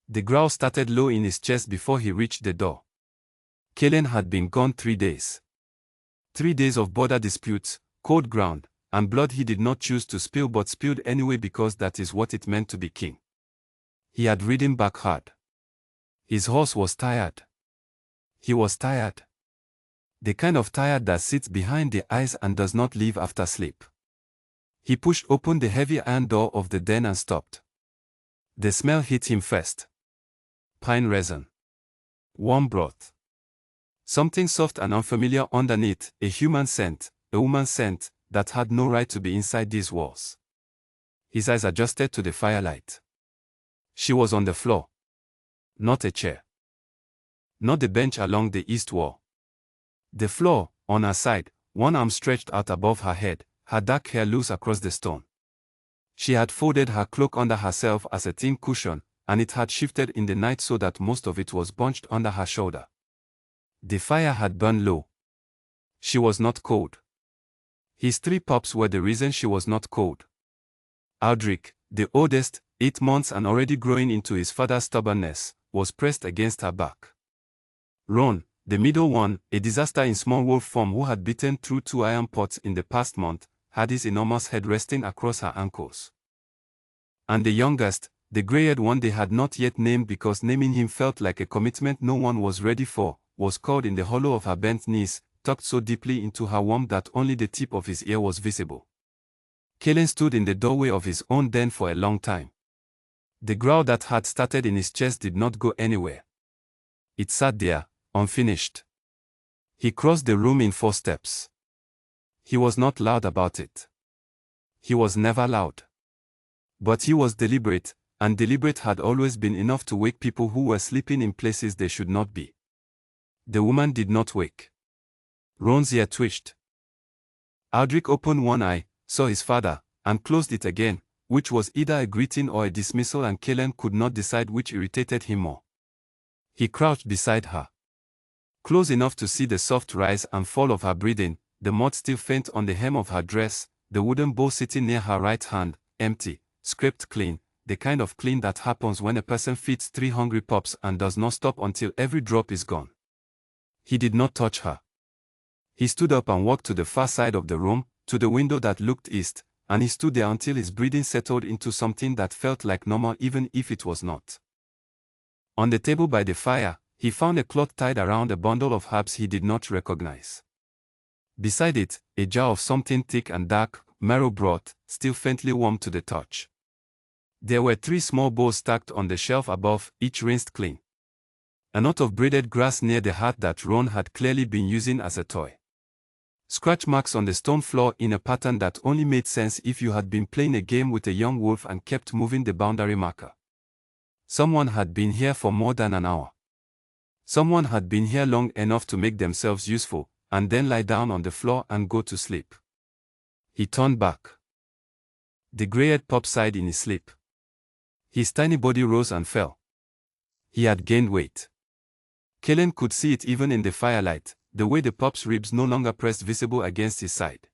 The growl started low in his chest before he reached the door. Caelum had been gone 3 days. 3 days of border disputes, cold ground, and blood he did not choose to spill but spilled anyway because that is what it meant to be king. He had ridden back hard. His horse was tired. He was tired. The kind of tired that sits behind the eyes and does not leave after sleep. He pushed open the heavy iron door of the den and stopped. The smell hit him first. Pine resin. Warm broth. Something soft and unfamiliar underneath, a human scent, a woman's scent, that had no right to be inside these walls. His eyes adjusted to the firelight. She was on the floor. Not a chair. Not the bench along the east wall. The floor, on her side, one arm stretched out above her head, her dark hair loose across the stone. She had folded her cloak under herself as a thin cushion, and it had shifted in the night so that most of it was bunched under her shoulder. The fire had burned low. She was not cold. His 3 pups were the reason she was not cold. Aldrich, the oldest, 8 months and already growing into his father's stubbornness, was pressed against her back. Ron, the middle one, a disaster in small wolf form who had bitten through 2 iron pots in the past month, had his enormous head resting across her ankles. And the youngest, the grey-haired one they had not yet named because naming him felt like a commitment no one was ready for, was curled in the hollow of her bent knees, tucked so deeply into her womb that only the tip of his ear was visible. Caelum stood in the doorway of his own den for a long time. The growl that had started in his chest did not go anywhere. It sat there, unfinished. He crossed the room in 4 steps. He was not loud about it. He was never loud. But he was deliberate, and deliberate had always been enough to wake people who were sleeping in places they should not be. The woman did not wake. Ron's ear twitched. Aldrich opened one eye, saw his father, and closed it again, which was either a greeting or a dismissal, and Caelum could not decide which irritated him more. He crouched beside her. Close enough to see the soft rise and fall of her breathing, the mud still faint on the hem of her dress, the wooden bowl sitting near her right hand, empty, scraped clean, the kind of clean that happens when a person feeds 3 hungry pups and does not stop until every drop is gone. He did not touch her. He stood up and walked to the far side of the room, to the window that looked east, and he stood there until his breathing settled into something that felt like normal even if it was not. On the table by the fire, he found a cloth tied around a bundle of herbs he did not recognize. Beside it, a jar of something thick and dark, marrow broth, still faintly warm to the touch. There were 3 small bowls stacked on the shelf above, each rinsed clean. A knot of braided grass near the hearth that Ron had clearly been using as a toy. Scratch marks on the stone floor in a pattern that only made sense if you had been playing a game with a young wolf and kept moving the boundary marker. Someone had been here for more than an hour. Someone had been here long enough to make themselves useful, and then lie down on the floor and go to sleep. He turned back. The grey-haired pup sighed in his sleep. His tiny body rose and fell. He had gained weight. Caelum could see it even in the firelight, the way the pup's ribs no longer pressed visible against his side.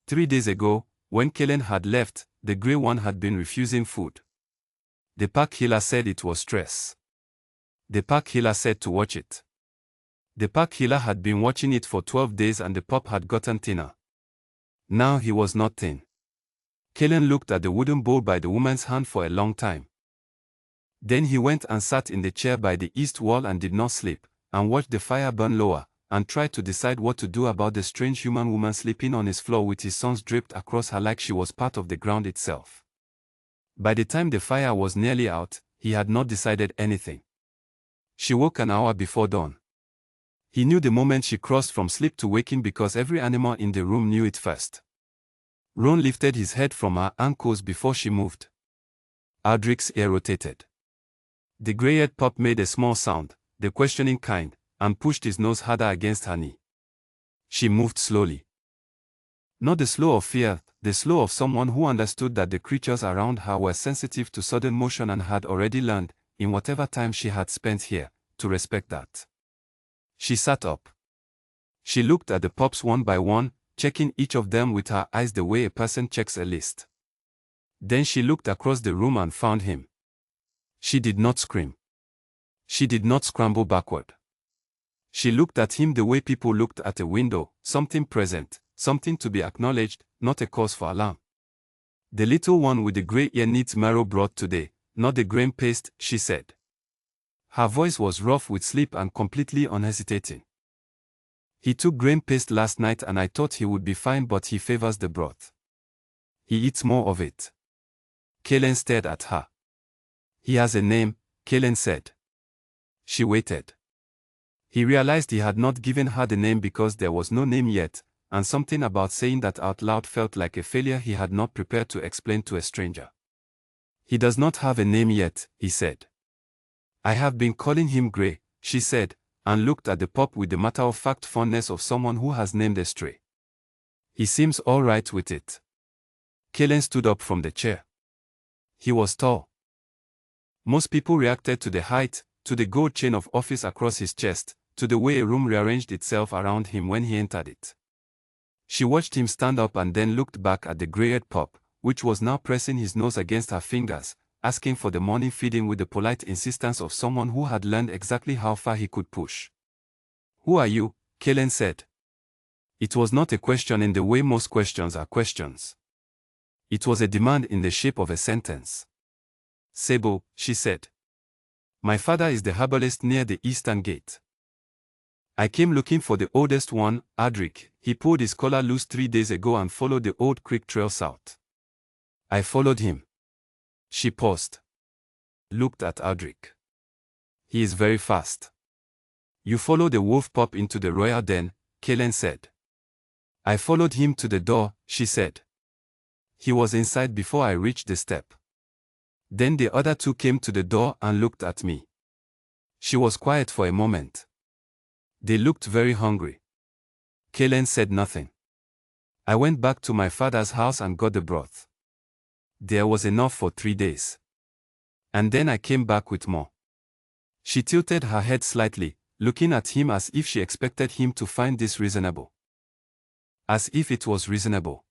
3 days ago, when Caelum had left, the grey one had been refusing food. The pack healer said it was stress. The pack healer said to watch it. The pack healer had been watching it for 12 days and the pup had gotten thinner. Now he was not thin. Caelum looked at the wooden bowl by the woman's hand for a long time. Then he went and sat in the chair by the east wall and did not sleep, and watched the fire burn lower, and tried to decide what to do about the strange human woman sleeping on his floor with his sons draped across her like she was part of the ground itself. By the time the fire was nearly out, he had not decided anything. She woke an hour before dawn. He knew the moment she crossed from sleep to waking because every animal in the room knew it first. Ron lifted his head from her ankles before she moved. Aldrich's ear rotated. The grey-haired pup made a small sound, the questioning kind, and pushed his nose harder against her knee. She moved slowly. Not the slow of fear, the slow of someone who understood that the creatures around her were sensitive to sudden motion and had already learned, in whatever time she had spent here, to respect that. She sat up. She looked at the pups one by one, checking each of them with her eyes the way a person checks a list. Then she looked across the room and found him. She did not scream. She did not scramble backward. She looked at him the way people looked at a window, something present, something to be acknowledged, not a cause for alarm. The little one with the grey ear needs marrow broth today, not the grain paste, she said. Her voice was rough with sleep and completely unhesitating. He took grain paste last night and I thought he would be fine, but he favors the broth. He eats more of it. Caelum stared at her. He has a name, Caelum said. She waited. He realized he had not given her the name because there was no name yet, and something about saying that out loud felt like a failure he had not prepared to explain to a stranger. He does not have a name yet, he said. I have been calling him Grey, she said, and looked at the pup with the matter-of-fact fondness of someone who has named a stray. He seems all right with it. Caelum stood up from the chair. He was tall. Most people reacted to the height, to the gold chain of office across his chest, to the way a room rearranged itself around him when he entered it. She watched him stand up and then looked back at the grey-haired pup, which was now pressing his nose against her fingers, asking for the morning feeding with the polite insistence of someone who had learned exactly how far he could push. Who are you? Caelum said. It was not a question in the way most questions are questions. It was a demand in the shape of a sentence. Sebo, she said. My father is the herbalist near the eastern gate. I came looking for the oldest one, Adric. He pulled his collar loose 3 days ago and followed the old creek trail south. I followed him. She paused. Looked at Adric. He is very fast. You follow the wolf pup into the royal den, Caelum said. I followed him to the door, she said. He was inside before I reached the step. Then the other two came to the door and looked at me. She was quiet for a moment. They looked very hungry. Caelum said nothing. I went back to my father's house and got the broth. There was enough for 3 days. And then I came back with more. She tilted her head slightly, looking at him as if she expected him to find this reasonable. As if it was reasonable.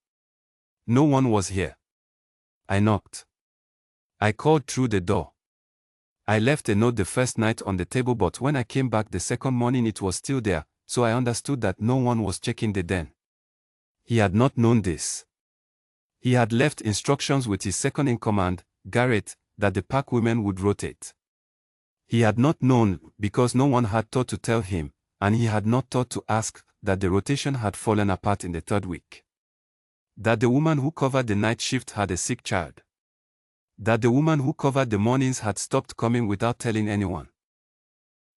No one was here. I knocked. I called through the door. I left a note the first night on the table, but when I came back the second morning it was still there, so I understood that no one was checking the den. He had not known this. He had left instructions with his second-in-command, Garrett, that the pack women would rotate. He had not known because no one had thought to tell him, and he had not thought to ask, that the rotation had fallen apart in the 3rd week. That the woman who covered the night shift had a sick child. That the woman who covered the mornings had stopped coming without telling anyone.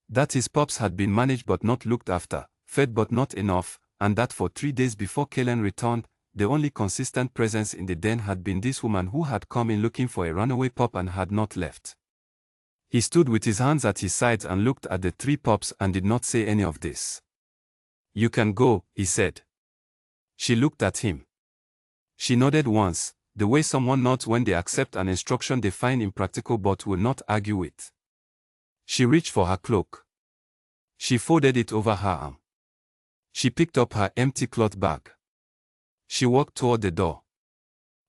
That his pups had been managed but not looked after, fed but not enough, and that for 3 days before Caelum returned, the only consistent presence in the den had been this woman who had come in looking for a runaway pup and had not left. He stood with his hands at his sides and looked at the 3 pups and did not say any of this. You can go, he said. She looked at him. She nodded once, the way someone nods when they accept an instruction they find impractical but will not argue with. She reached for her cloak. She folded it over her arm. She picked up her empty cloth bag. She walked toward the door.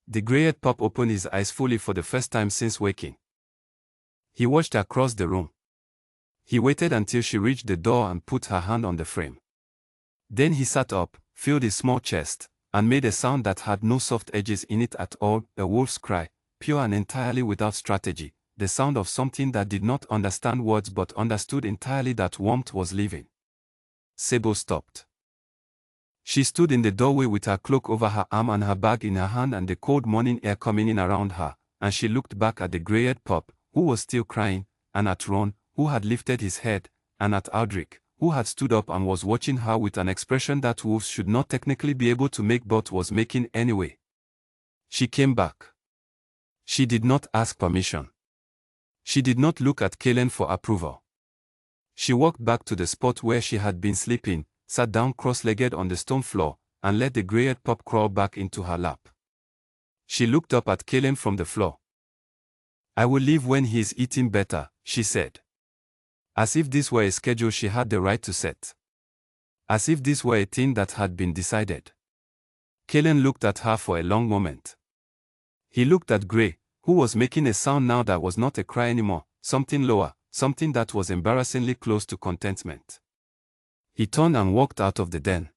The grey-haired pup opened his eyes fully for the first time since waking. He watched her across the room. He waited until she reached the door and put her hand on the frame. Then he sat up, filled his small chest, and made a sound that had no soft edges in it at all, a wolf's cry, pure and entirely without strategy, the sound of something that did not understand words but understood entirely that warmth was living. Sebo stopped. She stood in the doorway with her cloak over her arm and her bag in her hand and the cold morning air coming in around her, and she looked back at the grey-haired pup, who was still crying, and at Ron, who had lifted his head, and at Aldrich, who had stood up and was watching her with an expression that wolves should not technically be able to make but was making anyway. She came back. She did not ask permission. She did not look at Caelum for approval. She walked back to the spot where she had been sleeping, sat down cross-legged on the stone floor, and let the grey-haired pup crawl back into her lap. She looked up at Caelum from the floor. I will leave when he is eating better, she said. As if this were a schedule she had the right to set. As if this were a thing that had been decided. Caelum looked at her for a long moment. He looked at Grey, who was making a sound now that was not a cry anymore, something lower, something that was embarrassingly close to contentment. He turned and walked out of the den.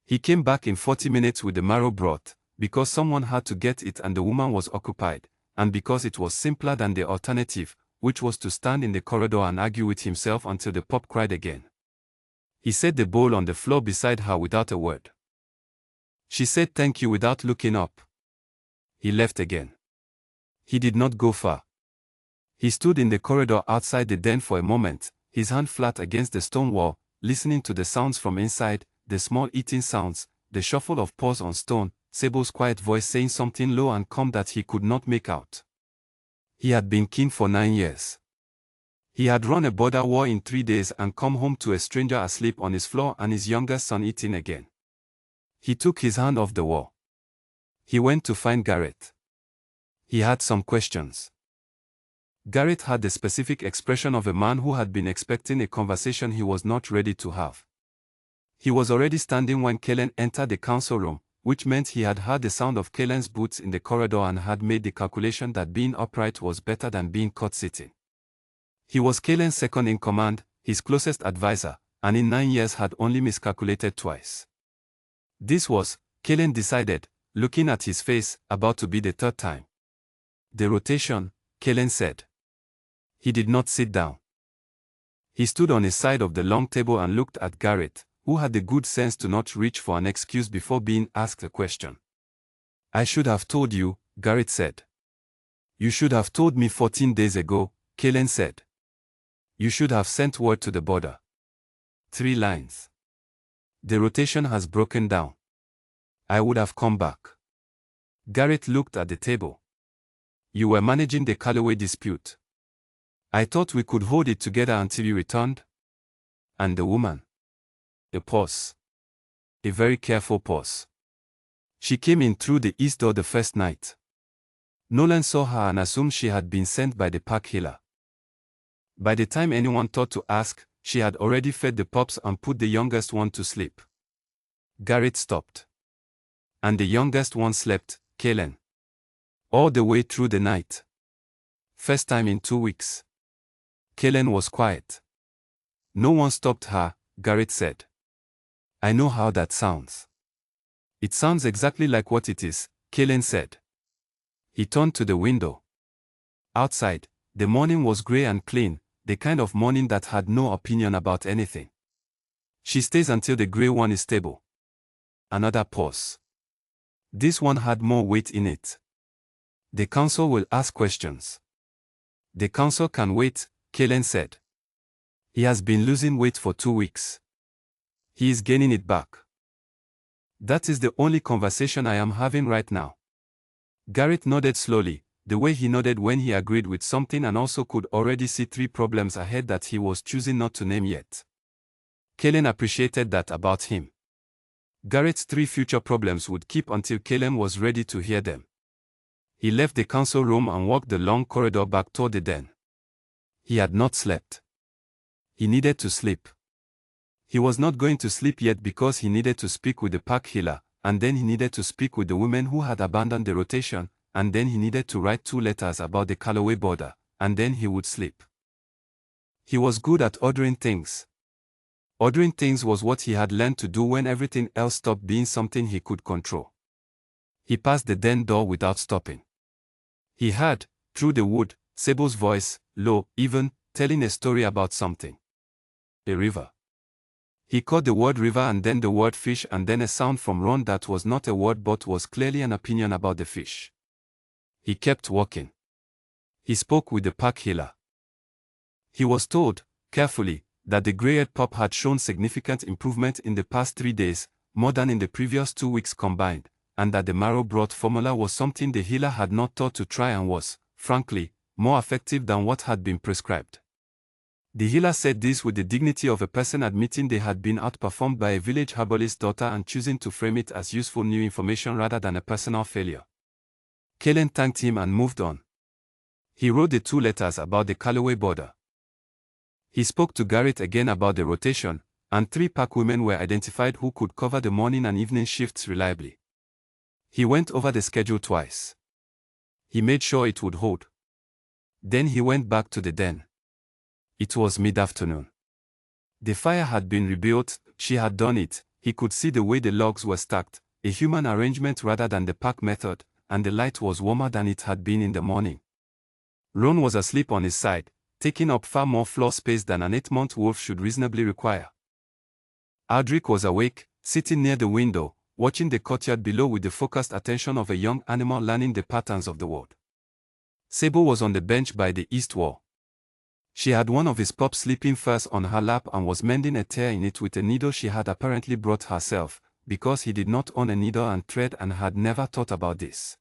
He came back in 40 minutes with the marrow broth, because someone had to get it and the woman was occupied, and because it was simpler than the alternative, which was to stand in the corridor and argue with himself until the pup cried again. He set the bowl on the floor beside her without a word. She said thank you without looking up. He left again. He did not go far. He stood in the corridor outside the den for a moment, his hand flat against the stone wall, listening to the sounds from inside, the small eating sounds, the shuffle of paws on stone, Sable's quiet voice saying something low and calm that he could not make out. He had been king for 9 years. He had run a border war in 3 days and come home to a stranger asleep on his floor and his youngest son eating again. He took his hand off the wall. He went to find Gareth. He had some questions. Gareth had the specific expression of a man who had been expecting a conversation he was not ready to have. He was already standing when Caelum entered the council room, which meant he had heard the sound of Caelum's boots in the corridor and had made the calculation that being upright was better than being caught sitting. He was Caelum's second in command, his closest advisor, and in 9 years had only miscalculated twice. This was, Caelum decided, looking at his face, about to be the third time. The rotation, Caelum said. He did not sit down. He stood on his side of the long table and looked at Gareth, who had the good sense to not reach for an excuse before being asked a question. I should have told you, Gareth said. You should have told me 14 days ago, Caelum said. You should have sent word to the border. 3 lines. The rotation has broken down. I would have come back. Gareth looked at the table. You were managing the Calloway dispute. I thought we could hold it together until you returned. And the woman. A pause. A very careful pause. She came in through the east door the first night. Nolan saw her and assumed she had been sent by the pack healer. By the time anyone thought to ask, she had already fed the pups and put the youngest one to sleep. Gareth stopped. And the youngest one slept, Caelum. All the way through the night. First time in 2 weeks. Caelum was quiet. No one stopped her, Gareth said. I know how that sounds. It sounds exactly like what it is, Caelum said. He turned to the window. Outside, the morning was grey and clean, the kind of morning that had no opinion about anything. She stays until the grey one is stable. Another pause. This one had more weight in it. The council will ask questions. The council can wait, Caelum said. He has been losing weight for 2 weeks. He is gaining it back. That is the only conversation I am having right now. Gareth nodded slowly, the way he nodded when he agreed with something and also could already see 3 problems ahead that he was choosing not to name yet. Caelum appreciated that about him. Gareth's 3 future problems would keep until Caelum was ready to hear them. He left the council room and walked the long corridor back toward the den. He had not slept. He needed to sleep. He was not going to sleep yet because he needed to speak with the pack healer, and then he needed to speak with the women who had abandoned the rotation, and then he needed to write 2 letters about the Calloway border, and then he would sleep. He was good at ordering things. Ordering things was what he had learned to do when everything else stopped being something he could control. He passed the den door without stopping. He heard, through the wood, Sable's voice, low, even, telling a story about something. A river. He caught the word river and then the word fish and then a sound from Ron that was not a word but was clearly an opinion about the fish. He kept walking. He spoke with the pack healer. He was told, carefully, that the grey-haired pup had shown significant improvement in the past 3 days, more than in the previous 2 weeks combined, and that the marrow broth formula was something the healer had not thought to try and was, frankly, more effective than what had been prescribed. The healer said this with the dignity of a person admitting they had been outperformed by a village herbalist's daughter and choosing to frame it as useful new information rather than a personal failure. Caelum thanked him and moved on. He wrote the 2 letters about the Calloway border. He spoke to Gareth again about the rotation, and 3 pack women were identified who could cover the morning and evening shifts reliably. He went over the schedule twice. He made sure it would hold. Then he went back to the den. It was mid-afternoon. The fire had been rebuilt, she had done it, he could see the way the logs were stacked, a human arrangement rather than the pack method, and the light was warmer than it had been in the morning. Ron was asleep on his side, taking up far more floor space than an 8-month wolf should reasonably require. Aldrich was awake, sitting near the window, watching the courtyard below with the focused attention of a young animal learning the patterns of the world. Sable was on the bench by the east wall. She had one of his pups sleeping first on her lap and was mending a tear in it with a needle she had apparently brought herself, because he did not own a needle and thread and had never thought about this.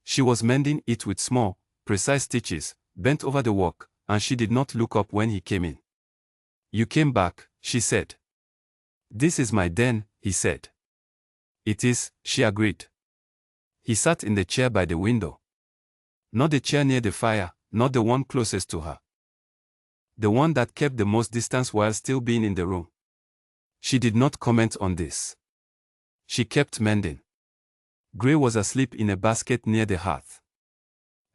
She was mending it with small, precise stitches, bent over the work, and she did not look up when he came in. "You came back," she said. "This is my den," he said. "It is," she agreed. He sat in the chair by the window. Not the chair near the fire, not the one closest to her. The one that kept the most distance while still being in the room. She did not comment on this. She kept mending. Gray was asleep in a basket near the hearth.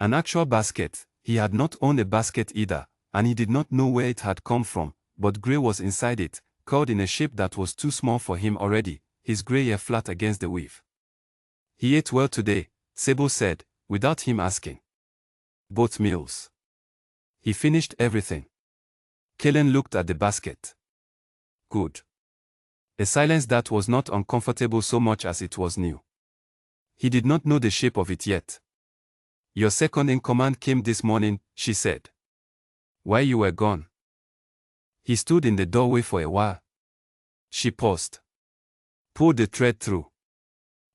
An actual basket. He had not owned a basket either, and he did not know where it had come from, but Gray was inside it, curled in a shape that was too small for him already, his gray hair flat against the weave. "He ate well today," Sable said, without him asking. "Both meals. He finished everything." Caelum looked at the basket. "Good." A silence that was not uncomfortable so much as it was new. He did not know the shape of it yet. "Your second in command came this morning," she said. "While you were gone." He stood in the doorway for a while. She paused. "Pulled the thread through.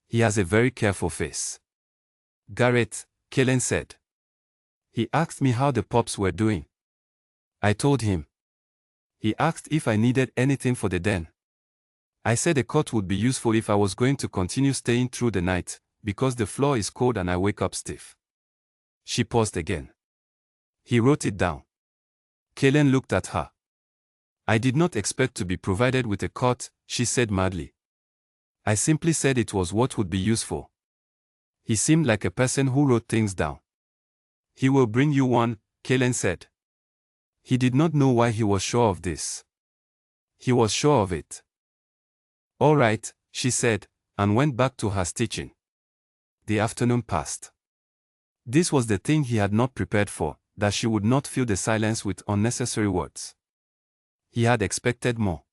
He has a very careful face." "Garrett," Caelum said. "He asked me how the pups were doing. I told him. He asked if I needed anything for the den. I said a cot would be useful if I was going to continue staying through the night, because the floor is cold and I wake up stiff." She paused again. He wrote it down. Caelum looked at her. "I did not expect to be provided with a cot," she said madly. "I simply said it was what would be useful." He seemed like a person who wrote things down. "He will bring you one," Caelum said. He did not know why he was sure of this. He was sure of it. "All right," she said, and went back to her stitching. The afternoon passed. This was the thing he had not prepared for, that she would not fill the silence with unnecessary words. He had expected more.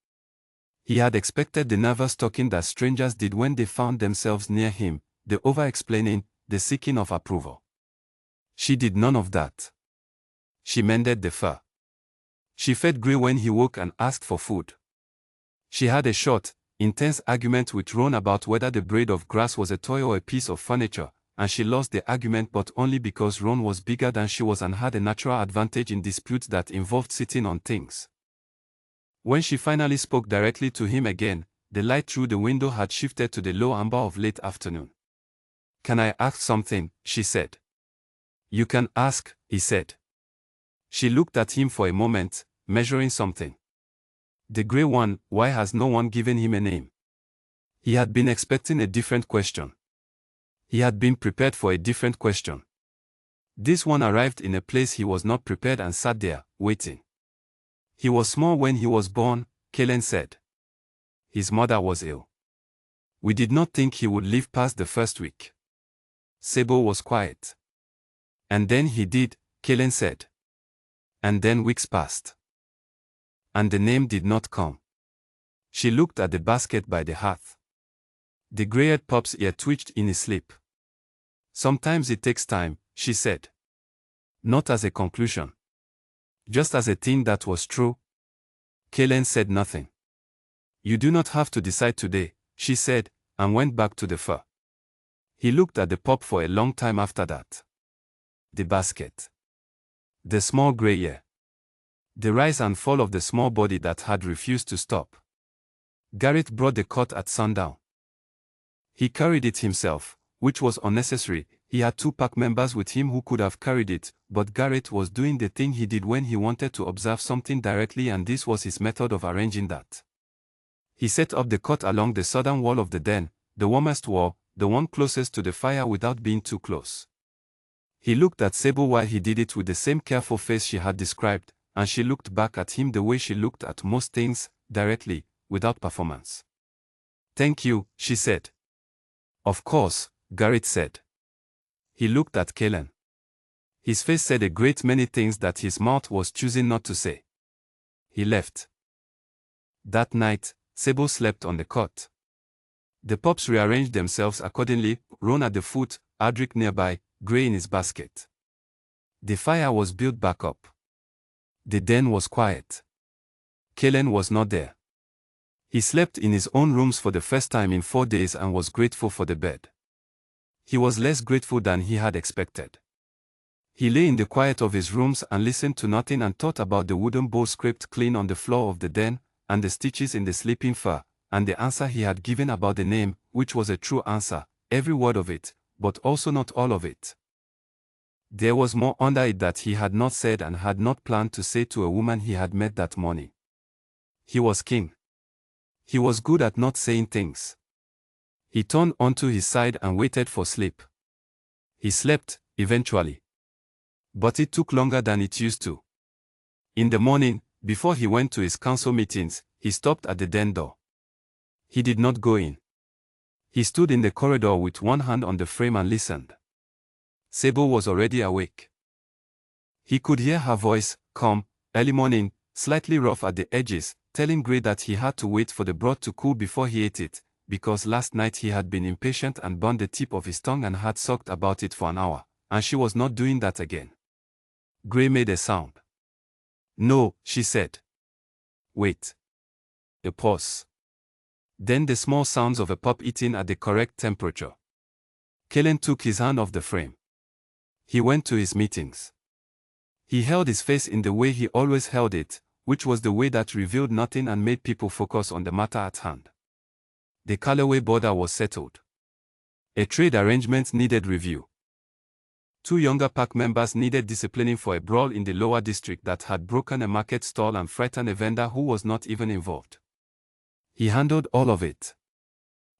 He had expected the nervous talking that strangers did when they found themselves near him, the over-explaining, the seeking of approval. She did none of that. She mended the fur. She fed Gray when he woke and asked for food. She had a short, intense argument with Ron about whether the blade of grass was a toy or a piece of furniture, and she lost the argument but only because Ron was bigger than she was and had a natural advantage in disputes that involved sitting on things. When she finally spoke directly to him again, the light through the window had shifted to the low amber of late afternoon. "Can I ask something?" she said. "You can ask," he said. She looked at him for a moment, measuring something. "The gray one, why has no one given him a name?" He had been expecting a different question. He had been prepared for a different question. This one arrived in a place he was not prepared and sat there, waiting. "He was small when he was born," Caelum said. "His mother was ill. We did not think he would live past the first week." Sable was quiet. "And then he did," Caelum said. "And then weeks passed. And the name did not come." She looked at the basket by the hearth. The gray-haired pup's ear twitched in his sleep. "Sometimes it takes time," she said. Not as a conclusion. Just as a thing that was true. Caelum said nothing. "You do not have to decide today," she said, and went back to the fur. He looked at the pup for a long time after that. The basket. The small gray hair. The rise and fall of the small body that had refused to stop. Garrett brought the cot at sundown. He carried it himself, which was unnecessary. He had 2 pack members with him who could have carried it, but Garrett was doing the thing he did when he wanted to observe something directly, and this was his method of arranging that. He set up the cot along the southern wall of the den, the warmest wall, the one closest to the fire without being too close. He looked at Sable while he did it with the same careful face she had described, and she looked back at him the way she looked at most things, directly, without performance. "Thank you," she said. "Of course," Garrett said. He looked at Caelum. His face said a great many things that his mouth was choosing not to say. He left. That night, Sable slept on the cot. The pups rearranged themselves accordingly, Ron at the foot, Adric nearby, Gray in his basket. The fire was built back up. The den was quiet. Caelum was not there. He slept in his own rooms for the first time in 4 days and was grateful for the bed. He was less grateful than he had expected. He lay in the quiet of his rooms and listened to nothing and thought about the wooden bowl scraped clean on the floor of the den, and the stitches in the sleeping fur, and the answer he had given about the name, which was a true answer, every word of it, but also not all of it. There was more under it that he had not said and had not planned to say to a woman he had met that morning. He was king. He was good at not saying things. He turned onto his side and waited for sleep. He slept, eventually. But it took longer than it used to. In the morning, before he went to his council meetings, he stopped at the den door. He did not go in. He stood in the corridor with one hand on the frame and listened. Sable was already awake. He could hear her voice, calm, early morning, slightly rough at the edges, telling Gray that he had to wait for the broth to cool before he ate it, because last night he had been impatient and burned the tip of his tongue and had sucked about it for an hour, and she was not doing that again. Gray made a sound. "No," she said. "Wait." A pause. Then the small sounds of a pup eating at the correct temperature. Caelum took his hand off the frame. He went to his meetings. He held his face in the way he always held it, which was the way that revealed nothing and made people focus on the matter at hand. The Callaway border was settled. A trade arrangement needed review. 2 younger pack members needed disciplining for a brawl in the lower district that had broken a market stall and frightened a vendor who was not even involved. He handled all of it.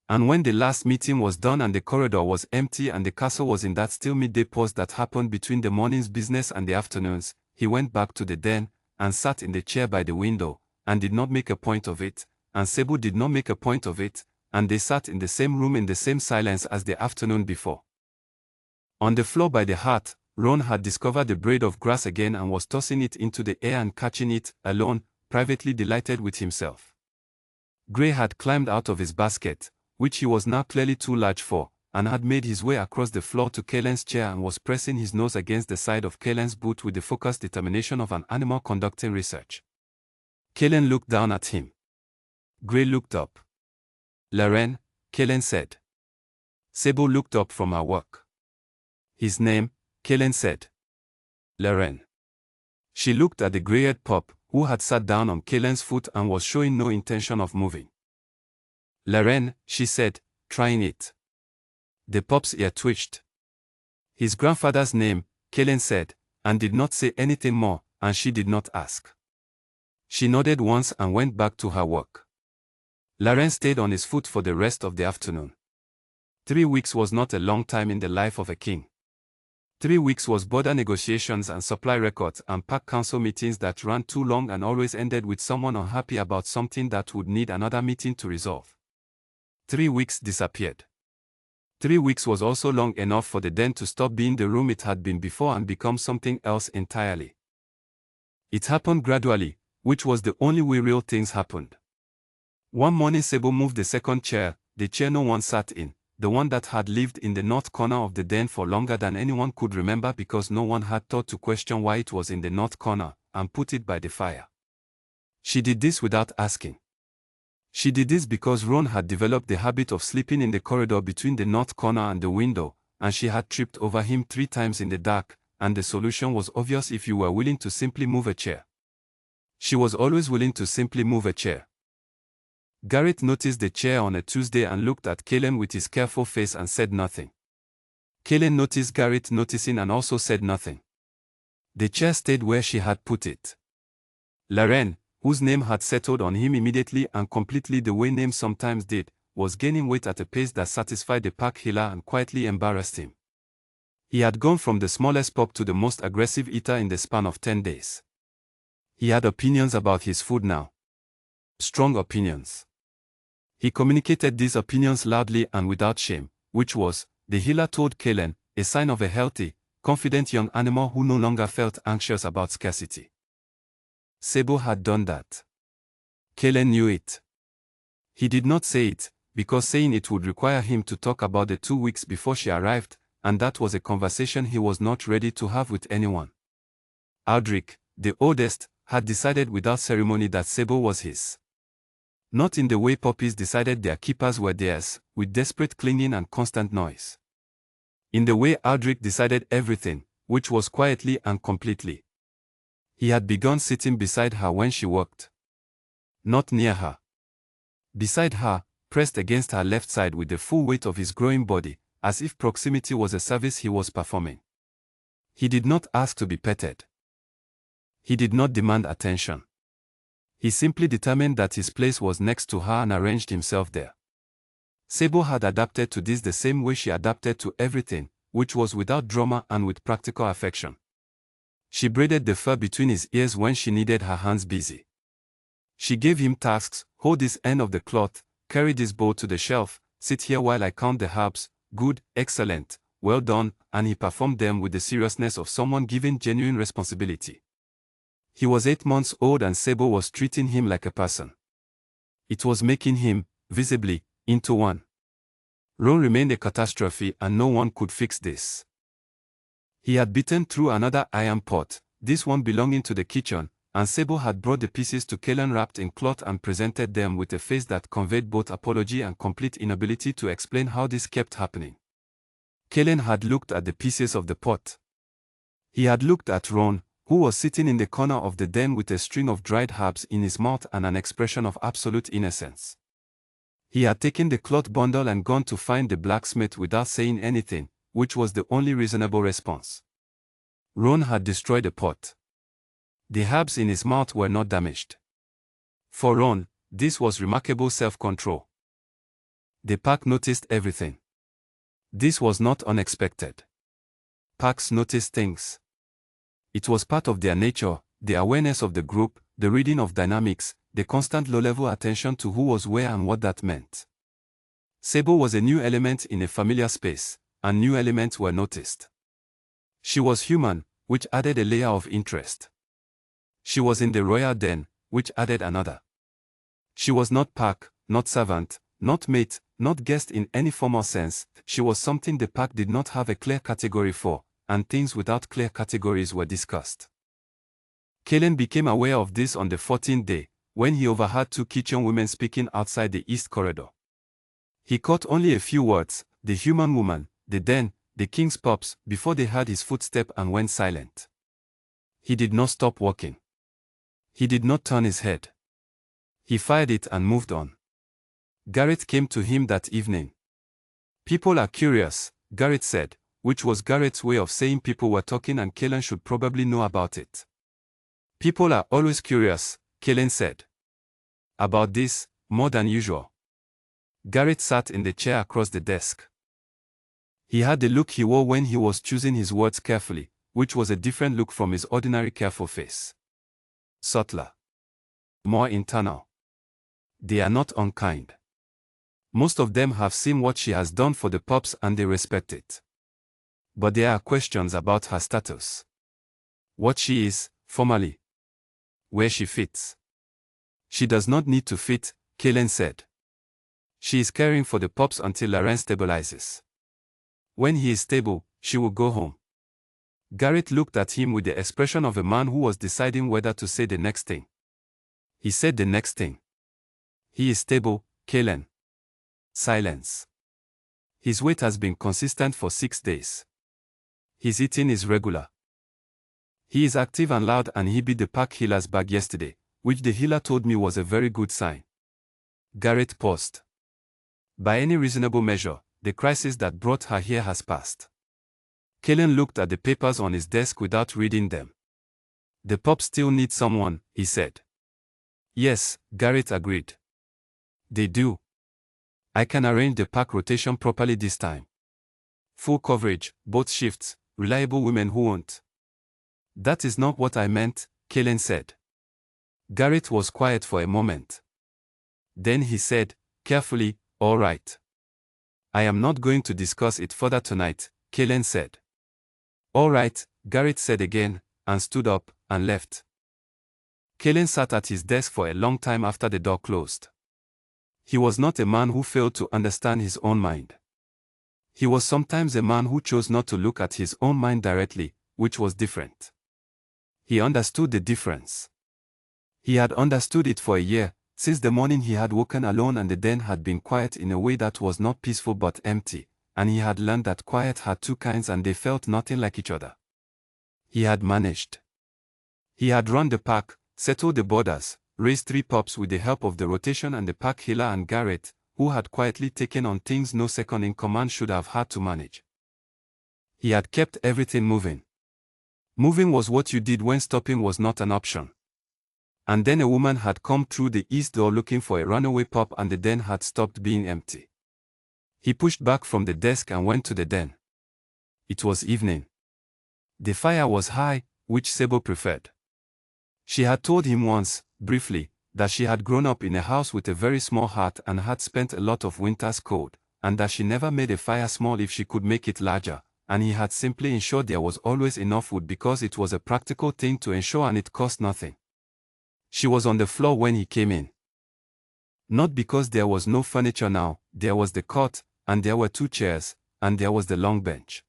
And when the last meeting was done and the corridor was empty and the castle was in that still midday pause that happened between the morning's business and the afternoon's, he went back to the den, and sat in the chair by the window, and did not make a point of it, and Sable did not make a point of it, and they sat in the same room in the same silence as the afternoon before. On the floor by the hearth, Ron had discovered a braid of grass again and was tossing it into the air and catching it, alone, privately delighted with himself. Gray had climbed out of his basket, which he was now clearly too large for, and had made his way across the floor to Caelum's chair and was pressing his nose against the side of Caelum's boot with the focused determination of an animal conducting research. Caelum looked down at him. Gray looked up. "Laren," Caelum said. Sable looked up from her work. "His name," Caelum said. "Laren." She looked at the gray-haired pup, who had sat down on Caelum's foot and was showing no intention of moving. "Laren," she said, trying it. The pup's ear twitched. "His grandfather's name," Caelum said, and did not say anything more, and she did not ask. She nodded once and went back to her work. Laren stayed on his foot for the rest of the afternoon. 3 weeks was not a long time in the life of a king. 3 weeks was border negotiations and supply records and pack council meetings that ran too long and always ended with someone unhappy about something that would need another meeting to resolve. 3 weeks disappeared. 3 weeks was also long enough for the den to stop being the room it had been before and become something else entirely. It happened gradually, which was the only way real things happened. One morning Sable moved the second chair, the chair no one sat in, the one that had lived in the north corner of the den for longer than anyone could remember because no one had thought to question why it was in the north corner, and put it by the fire. She did this without asking. She did this because Ron had developed the habit of sleeping in the corridor between the north corner and the window, and she had tripped over him 3 times in the dark, and the solution was obvious if you were willing to simply move a chair. She was always willing to simply move a chair. Garrett noticed the chair on a Tuesday and looked at Caelum with his careful face and said nothing. Caelum noticed Garrett noticing and also said nothing. The chair stayed where she had put it. Laren, whose name had settled on him immediately and completely the way names sometimes did, was gaining weight at a pace that satisfied the pack healer and quietly embarrassed him. He had gone from the smallest pup to the most aggressive eater in the span of 10 days. He had opinions about his food now. Strong opinions. He communicated these opinions loudly and without shame, which was, the healer told Caelum, a sign of a healthy, confident young animal who no longer felt anxious about scarcity. Sebo had done that. Caelum knew it. He did not say it, because saying it would require him to talk about the 2 weeks before she arrived, and that was a conversation he was not ready to have with anyone. Aldrich, the oldest, had decided without ceremony that Sebo was his. Not in the way puppies decided their keepers were theirs, with desperate clinging and constant noise. In the way Aldrich decided everything, which was quietly and completely. He had begun sitting beside her when she walked. Not near her. Beside her, pressed against her left side with the full weight of his growing body, as if proximity was a service he was performing. He did not ask to be petted. He did not demand attention. He simply determined that his place was next to her and arranged himself there. Sebo had adapted to this the same way she adapted to everything, which was without drama and with practical affection. She braided the fur between his ears when she needed her hands busy. She gave him tasks: hold this end of the cloth, carry this bowl to the shelf, sit here while I count the herbs, good, excellent, well done, and he performed them with the seriousness of someone given genuine responsibility. He was 8 months old and Sebo was treating him like a person. It was making him, visibly, into one. Ron remained a catastrophe and no one could fix this. He had bitten through another iron pot, this one belonging to the kitchen, and Sebo had brought the pieces to Caelum wrapped in cloth and presented them with a face that conveyed both apology and complete inability to explain how this kept happening. Caelum had looked at the pieces of the pot. He had looked at Ron, who was sitting in the corner of the den with a string of dried herbs in his mouth and an expression of absolute innocence. He had taken the cloth bundle and gone to find the blacksmith without saying anything, which was the only reasonable response. Ron had destroyed the pot. The herbs in his mouth were not damaged. For Ron, this was remarkable self-control. The pack noticed everything. This was not unexpected. Packs notice things. It was part of their nature, the awareness of the group, the reading of dynamics, the constant low-level attention to who was where and what that meant. Sebo was a new element in a familiar space, and new elements were noticed. She was human, which added a layer of interest. She was in the royal den, which added another. She was not pack, not servant, not mate, not guest in any formal sense. She was something the pack did not have a clear category for, and things without clear categories were discussed. Caelum became aware of this on the 14th day, when he overheard 2 kitchen women speaking outside the east corridor. He caught only a few words: the human woman, the den, the king's pups, before they heard his footstep and went silent. He did not stop walking. He did not turn his head. He fired it and moved on. Garrett came to him that evening. People are curious, Garrett said, which was Garrett's way of saying people were talking and Caelum should probably know about it. People are always curious, Caelum said. About this, more than usual. Garrett sat in the chair across the desk. He had the look he wore when he was choosing his words carefully, which was a different look from his ordinary careful face. Subtler. More internal. They are not unkind. Most of them have seen what she has done for the pups and they respect it. But there are questions about her status. What she is, formally. Where she fits. She does not need to fit, Caelum said. She is caring for the pups until Laren stabilizes. When he is stable, she will go home. Garrett looked at him with the expression of a man who was deciding whether to say the next thing. He said the next thing. He is stable, Caelum. Silence. His weight has been consistent for 6 days. His eating is regular. He is active and loud and he beat the pack healer's bag yesterday, which the healer told me was a very good sign. Garrett paused. By any reasonable measure, the crisis that brought her here has passed. Caelum looked at the papers on his desk without reading them. The pups still need someone, he said. Yes, Garrett agreed. They do. I can arrange the pack rotation properly this time. Full coverage, both shifts, reliable women who won't. That is not what I meant, Caelum said. Garrett was quiet for a moment. Then he said, carefully, all right. I am not going to discuss it further tonight, Caelum said. All right, Garrett said again, and stood up, and left. Caelum sat at his desk for a long time after the door closed. He was not a man who failed to understand his own mind. He was sometimes a man who chose not to look at his own mind directly, which was different. He understood the difference. He had understood it for a year, since the morning he had woken alone and the den had been quiet in a way that was not peaceful but empty, and he had learned that quiet had two kinds and they felt nothing like each other. He had managed. He had run the pack, settled the borders, raised 3 pups with the help of the rotation and the pack healer and Garrett, who had quietly taken on things no second in command should have had to manage. He had kept everything moving. Moving was what you did when stopping was not an option. And then a woman had come through the east door looking for a runaway pup and the den had stopped being empty. He pushed back from the desk and went to the den. It was evening. The fire was high, which Sable preferred. She had told him once, briefly, that she had grown up in a house with a very small heart and had spent a lot of winters cold, and that she never made a fire small if she could make it larger, and he had simply ensured there was always enough wood because it was a practical thing to ensure and it cost nothing. She was on the floor when he came in. Not because there was no furniture now, there was the cot, and there were 2 chairs, and there was the long bench.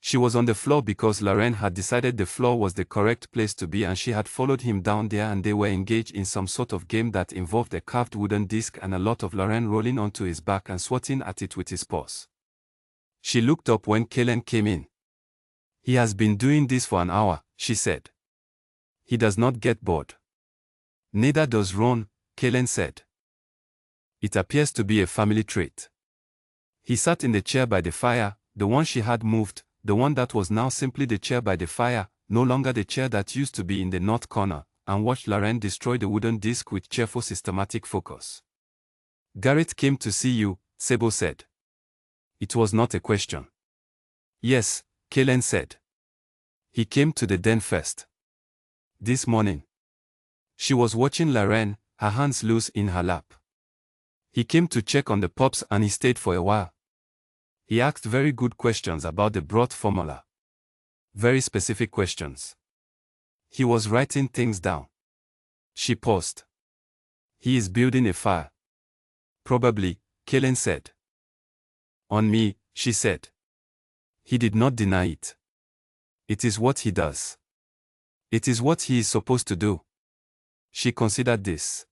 She was on the floor because Lauren had decided the floor was the correct place to be and she had followed him down there and they were engaged in some sort of game that involved a carved wooden disc and a lot of Lauren rolling onto his back and swatting at it with his paws. She looked up when Caelum came in. He has been doing this for an hour, she said. He does not get bored. Neither does Ron, Caelum said. It appears to be a family trait. He sat in the chair by the fire, the one she had moved, the one that was now simply the chair by the fire, no longer the chair that used to be in the north corner, and watched Lauren destroy the wooden disc with cheerful systematic focus. Garrett came to see you, Sable said. It was not a question. Yes, Caelum said. He came to the den first. This morning. She was watching Lauren, her hands loose in her lap. He came to check on the pups and he stayed for a while. He asked very good questions about the broth formula. Very specific questions. He was writing things down. She paused. He is building a fire. Probably, Caelum said. On me, she said. He did not deny it. It is what he does. It is what he is supposed to do. She considered this.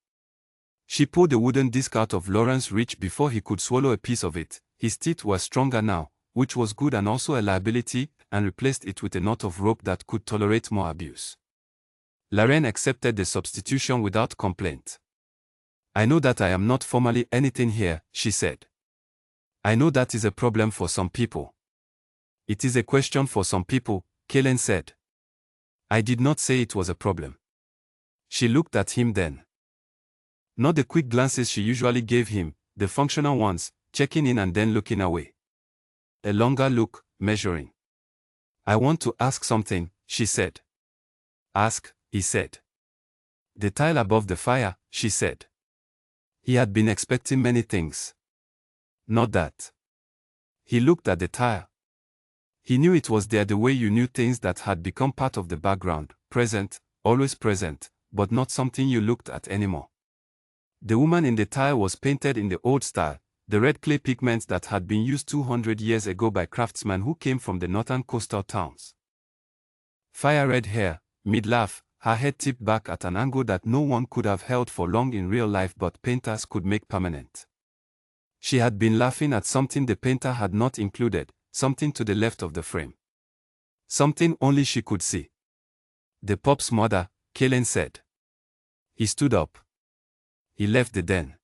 She pulled the wooden disc out of Lauren's reach before he could swallow a piece of it. His teeth were stronger now, which was good and also a liability, and replaced it with a knot of rope that could tolerate more abuse. Lauren accepted the substitution without complaint. I know that I am not formally anything here, she said. I know that is a problem for some people. It is a question for some people, Caelum said. I did not say it was a problem. She looked at him then. Not the quick glances she usually gave him, the functional ones, checking in and then looking away. A longer look, measuring. I want to ask something, she said. Ask, he said. The tile above the fire, she said. He had been expecting many things. Not that. He looked at the tile. He knew it was there the way you knew things that had become part of the background, present, always present, but not something you looked at anymore. The woman in the tile was painted in the old style, the red clay pigments that had been used 200 years ago by craftsmen who came from the northern coastal towns. Fire-red hair, mid-laugh, her head tipped back at an angle that no one could have held for long in real life but painters could make permanent. She had been laughing at something the painter had not included, something to the left of the frame. Something only she could see. The pup's mother, Caelum said. He stood up. He left the den.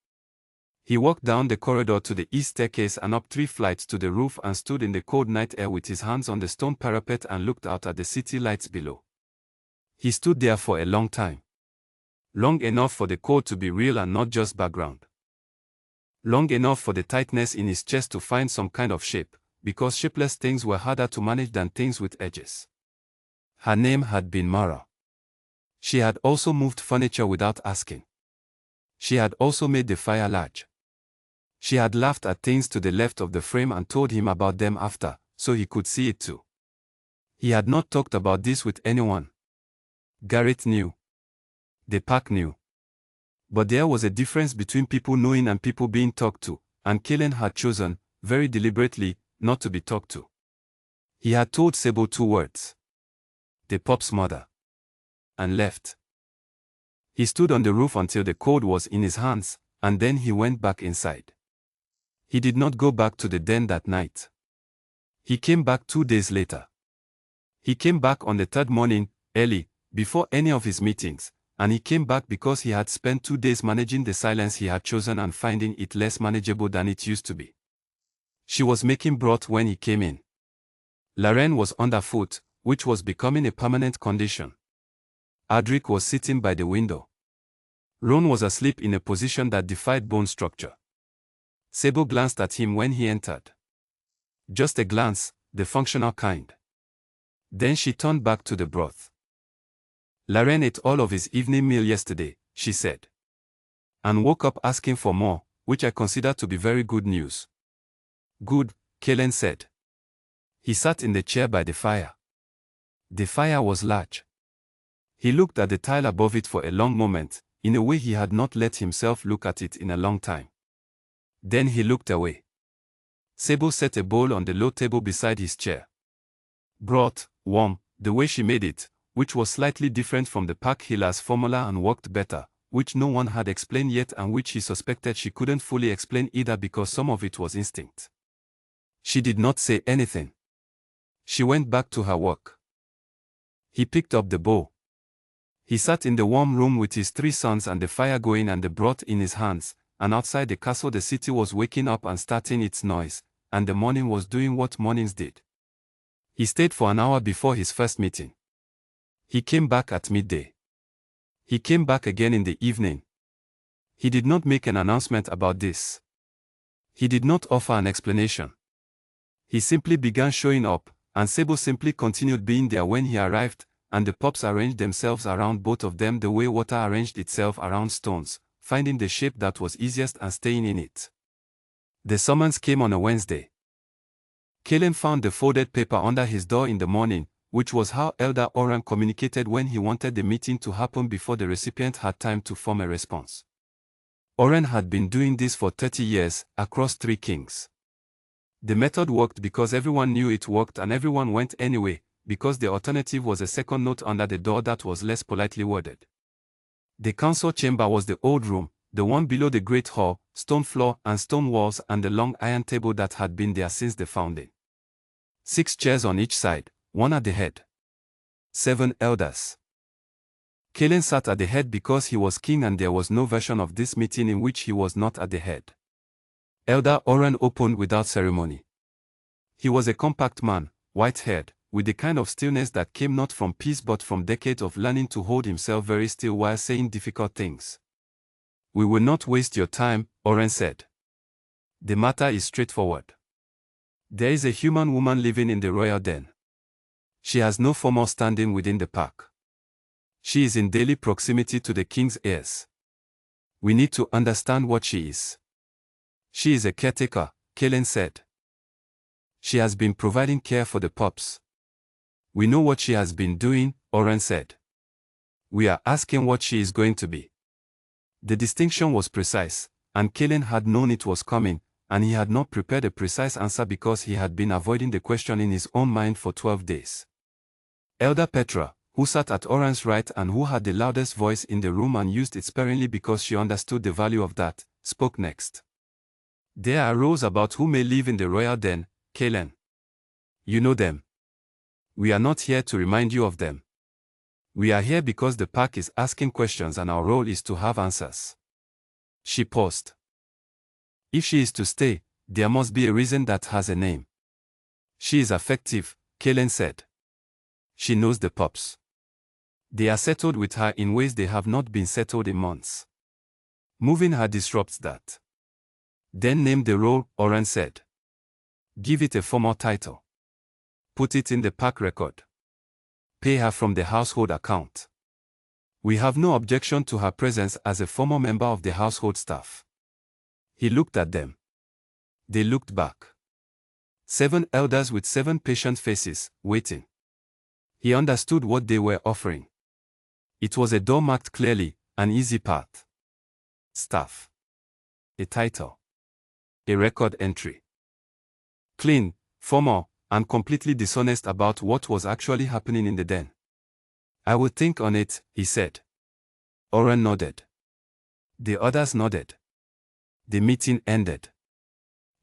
He walked down the corridor to the east staircase and up 3 flights to the roof and stood in the cold night air with his hands on the stone parapet and looked out at the city lights below. He stood there for a long time. Long enough for the cold to be real and not just background. Long enough for the tightness in his chest to find some kind of shape, because shapeless things were harder to manage than things with edges. Her name had been Mara. She had also moved furniture without asking. She had also made the fire large. She had laughed at things to the left of the frame and told him about them after, so he could see it too. He had not talked about this with anyone. Garrett knew. The pack knew. But there was a difference between people knowing and people being talked to, and Caelum had chosen, very deliberately, not to be talked to. He had told Sable 2 words. The pup's mother. And left. He stood on the roof until the code was in his hands, and then he went back inside. He did not go back to the den that night. He came back 2 days later. He came back on the 3rd morning, early, before any of his meetings, and he came back because he had spent 2 days managing the silence he had chosen and finding it less manageable than it used to be. She was making broth when he came in. Laren was underfoot, which was becoming a permanent condition. Adric was sitting by the window. Ron was asleep in a position that defied bone structure. Sable glanced at him when he entered. Just a glance, the functional kind. Then she turned back to the broth. Laren ate all of his evening meal yesterday, she said. And woke up asking for more, which I consider to be very good news. Good, Caelum said. He sat in the chair by the fire. The fire was large. He looked at the tile above it for a long moment, in a way he had not let himself look at it in a long time. Then he looked away. Sable set a bowl on the low table beside his chair. Broth, warm, the way she made it, which was slightly different from the pack healer's formula and worked better, which no one had explained yet and which he suspected she couldn't fully explain either because some of it was instinct. She did not say anything. She went back to her work. He picked up the bowl. He sat in the warm room with his 3 sons and the fire going and the broth in his hands, and outside the castle the city was waking up and starting its noise, and the morning was doing what mornings did. He stayed for an hour before his first meeting. He came back at midday. He came back again in the evening. He did not make an announcement about this. He did not offer an explanation. He simply began showing up, and Sable simply continued being there when he arrived, and the pups arranged themselves around both of them the way water arranged itself around stones, finding the shape that was easiest and staying in it. The summons came on a Wednesday. Caelum found the folded paper under his door in the morning, which was how Elder Oran communicated when he wanted the meeting to happen before the recipient had time to form a response. Oran had been doing this for 30 years, across 3 kings. The method worked because everyone knew it worked and everyone went anyway, because the alternative was a second note under the door that was less politely worded. The council chamber was the old room, the one below the great hall, stone floor and stone walls and the long iron table that had been there since the founding. 6 chairs on each side, 1 at the head. 7 elders. Caelum sat at the head because he was king and there was no version of this meeting in which he was not at the head. Elder Oran opened without ceremony. He was a compact man, white-haired, with the kind of stillness that came not from peace but from decades of learning to hold himself very still while saying difficult things. We will not waste your time, Oran said. The matter is straightforward. There is a human woman living in the royal den. She has no formal standing within the pack. She is in daily proximity to the king's heirs. We need to understand what she is. She is a caretaker, Caelum said. She has been providing care for the pups. We know what she has been doing, Oran said. We are asking what she is going to be. The distinction was precise, and Caelum had known it was coming, and he had not prepared a precise answer because he had been avoiding the question in his own mind for 12 days. Elder Petra, who sat at Oran's right and who had the loudest voice in the room and used it sparingly because she understood the value of that, spoke next. There are rules about who may live in the royal den, Caelum. You know them. We are not here to remind you of them. We are here because the pack is asking questions and our role is to have answers. She paused. If she is to stay, there must be a reason that has a name. She is effective, Caelum said. She knows the pups. They are settled with her in ways they have not been settled in months. Moving her disrupts that. Then name the role, Oran said. Give it a formal title. Put it in the pack record. Pay her from the household account. We have no objection to her presence as a former member of the household staff. He looked at them. They looked back. 7 elders with 7 patient faces, waiting. He understood what they were offering. It was a door marked clearly, an easy path. Staff. A title. A record entry. Clean, formal, and completely dishonest about what was actually happening in the den. I will think on it, he said. Oren nodded. The others nodded. The meeting ended.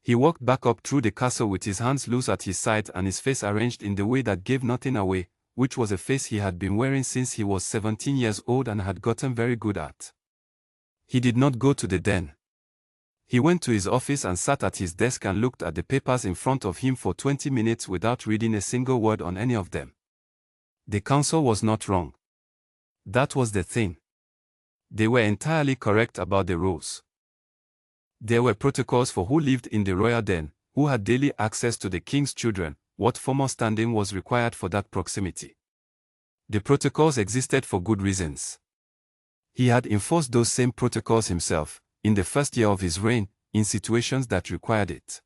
He walked back up through the castle with his hands loose at his side and his face arranged in the way that gave nothing away, which was a face he had been wearing since he was 17 years old and had gotten very good at. He did not go to the den. He went to his office and sat at his desk and looked at the papers in front of him for 20 minutes without reading a single word on any of them. The council was not wrong. That was the thing. They were entirely correct about the rules. There were protocols for who lived in the royal den, who had daily access to the king's children, what formal standing was required for that proximity. The protocols existed for good reasons. He had enforced those same protocols himself, in the first year of his reign, in situations that required it.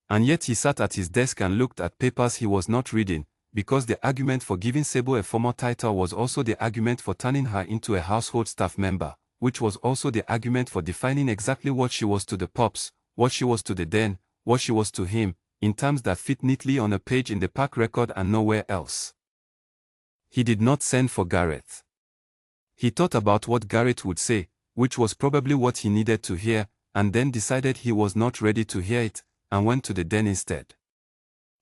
And yet he sat at his desk and looked at papers he was not reading, because the argument for giving Sebo a formal title was also the argument for turning her into a household staff member, which was also the argument for defining exactly what she was to the pups, what she was to the den, what she was to him, in terms that fit neatly on a page in the pack record and nowhere else. He did not send for Gareth. He thought about what Gareth would say, which was probably what he needed to hear, and then decided he was not ready to hear it, and went to the den instead.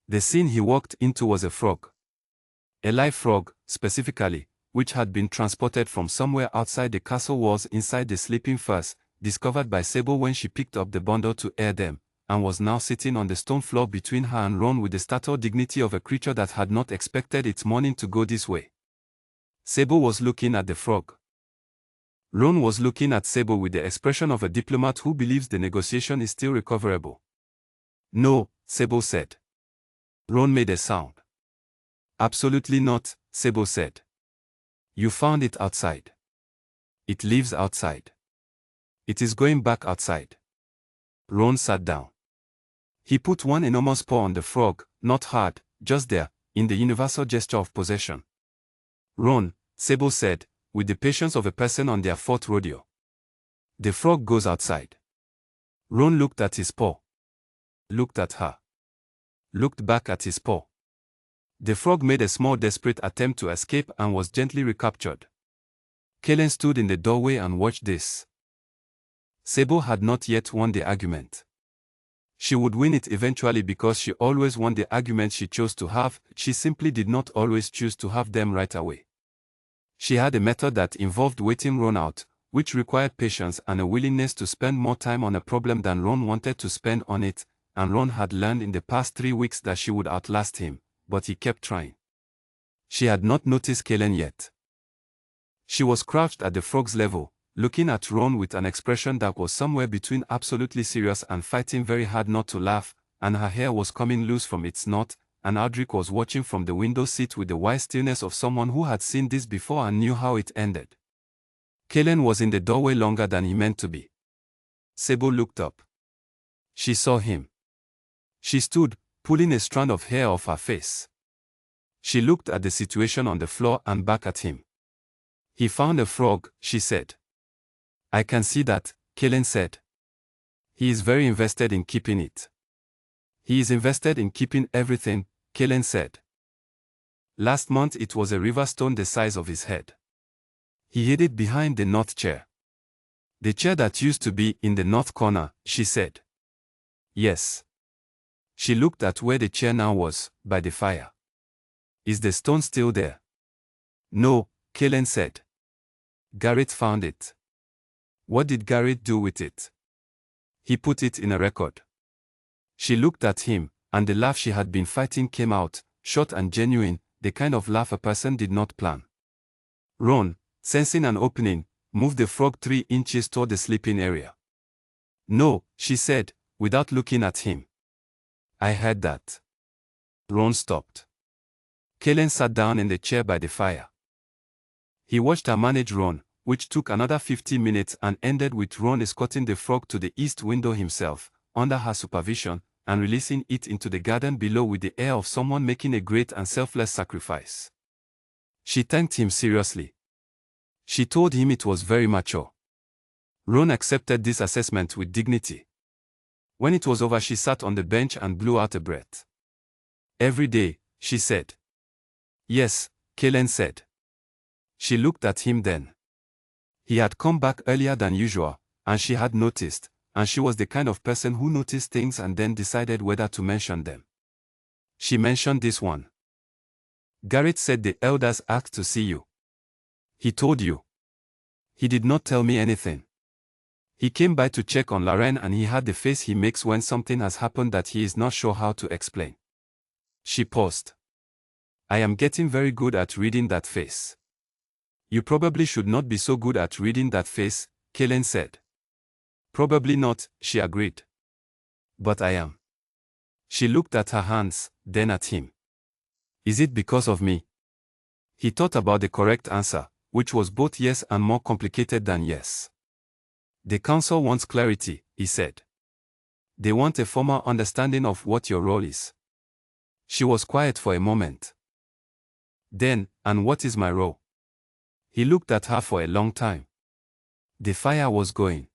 The scene he walked into was a frog. A live frog, specifically, which had been transported from somewhere outside the castle walls inside the sleeping furs, discovered by Sebo when she picked up the bundle to air them, and was now sitting on the stone floor between her and Ron with the startled dignity of a creature that had not expected its morning to go this way. Sebo was looking at the frog. Ron was looking at Sebo with the expression of a diplomat who believes the negotiation is still recoverable. No, Sebo said. Ron made a sound. Absolutely not, Sebo said. You found it outside. It lives outside. It is going back outside. Ron sat down. He put one enormous paw on the frog, not hard, just there, in the universal gesture of possession. Ron, Sebo said, with the patience of a person on their 4th rodeo. The frog goes outside. Ron looked at his paw. Looked at her. Looked back at his paw. The frog made a small desperate attempt to escape and was gently recaptured. Caelum stood in the doorway and watched this. Sebo had not yet won the argument. She would win it eventually because she always won the arguments she chose to have, she simply did not always choose to have them right away. She had a method that involved waiting Ron out, which required patience and a willingness to spend more time on a problem than Ron wanted to spend on it, and Ron had learned in the past 3 weeks that she would outlast him, but he kept trying. She had not noticed Caelum yet. She was crouched at the frog's level, looking at Ron with an expression that was somewhere between absolutely serious and fighting very hard not to laugh, and her hair was coming loose from its knot, and Aldrich was watching from the window seat with the wise stillness of someone who had seen this before and knew how it ended. Caelum was in the doorway longer than he meant to be. Sebo looked up. She saw him. She stood, pulling a strand of hair off her face. She looked at the situation on the floor and back at him. He found a frog, she said. I can see that, Caelum said. He is very invested in keeping it. He is invested in keeping everything, Caelum said. Last month it was a river stone the size of his head. He hid it behind the north chair. The chair that used to be in the north corner, she said. Yes. She looked at where the chair now was, by the fire. Is the stone still there? No, Caelum said. Gareth found it. What did Gareth do with it? He put it in a record. She looked at him, and the laugh she had been fighting came out, short and genuine, the kind of laugh a person did not plan. Ron, sensing an opening, moved the frog 3 inches toward the sleeping area. No, she said, without looking at him. I heard that. Ron stopped. Caelum sat down in the chair by the fire. He watched her manage Ron, which took another 50 minutes and ended with Ron escorting the frog to the east window himself, under her supervision, and releasing it into the garden below with the air of someone making a great and selfless sacrifice. She thanked him seriously. She told him it was very mature. Ron accepted this assessment with dignity. When it was over, she sat on the bench and blew out a breath. Every day, she said. Yes, Caelum said. She looked at him then. He had come back earlier than usual, and she had noticed, and she was the kind of person who noticed things and then decided whether to mention them. She mentioned this one. Garrett said the elders asked to see you. He told you. He did not tell me anything. He came by to check on Lauren and he had the face he makes when something has happened that he is not sure how to explain. She paused. I am getting very good at reading that face. You probably should not be so good at reading that face, Caelum said. Probably not, she agreed. But I am. She looked at her hands, then at him. Is it because of me? He thought about the correct answer, which was both yes and more complicated than yes. The council wants clarity, he said. They want a formal understanding of what your role is. She was quiet for a moment. Then, and what is my role? He looked at her for a long time. The fire was going.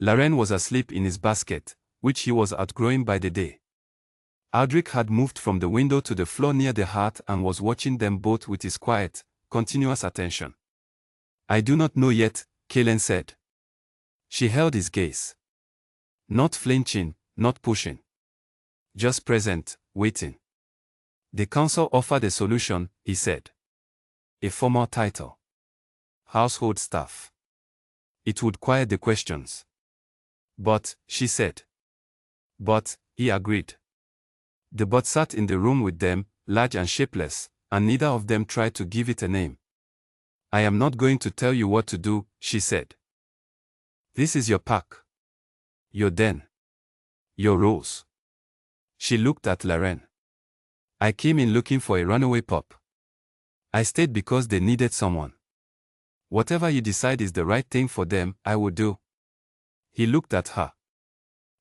Lauren was asleep in his basket, which he was outgrowing by the day. Aldrich had moved from the window to the floor near the hearth and was watching them both with his quiet, continuous attention. I do not know yet, Caelum said. She held his gaze. Not flinching, not pushing. Just present, waiting. The council offered a solution, he said. A formal title. Household staff. It would quiet the questions. But, she said. But, he agreed. The bot sat in the room with them, large and shapeless, and neither of them tried to give it a name. I am not going to tell you what to do, she said. This is your pack. Your den. Your rules. She looked at Lauren. I came in looking for a runaway pup. I stayed because they needed someone. Whatever you decide is the right thing for them, I will do. He looked at her.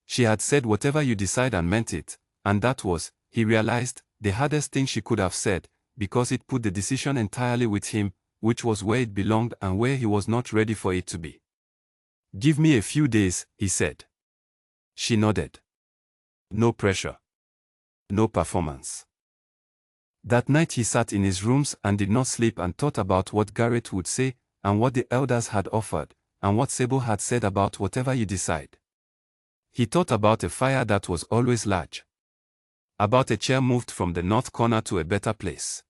She had said whatever you decide and meant it, and that was, he realized, the hardest thing she could have said, because it put the decision entirely with him, which was where it belonged and where he was not ready for it to be. Give me a few days, he said. She nodded. No pressure. No performance. That night he sat in his rooms and did not sleep and thought about what Garrett would say, and what the elders had offered, and what Sable had said about whatever you decide. He thought about a fire that was always large. About a chair moved from the north corner to a better place.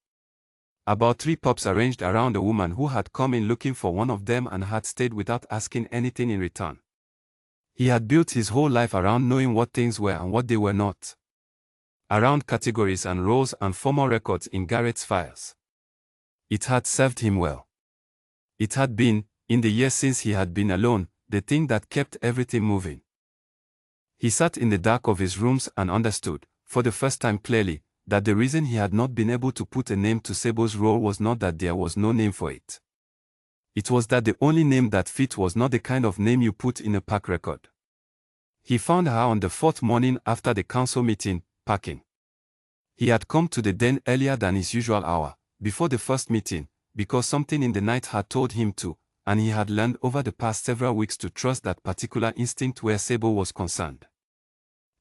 About 3 pups arranged around a woman who had come in looking for one of them and had stayed without asking anything in return. He had built his whole life around knowing what things were and what they were not. Around categories and roles and formal records in Garrett's files. It had served him well. It had been, in the years since he had been alone, the thing that kept everything moving. He sat in the dark of his rooms and understood, for the first time clearly, that the reason he had not been able to put a name to Sable's role was not that there was no name for it. It was that the only name that fit was not the kind of name you put in a pack record. He found her on the 4th morning after the council meeting, packing. He had come to the den earlier than his usual hour, before the first meeting, because something in the night had told him to, and he had learned over the past several weeks to trust that particular instinct where Sable was concerned.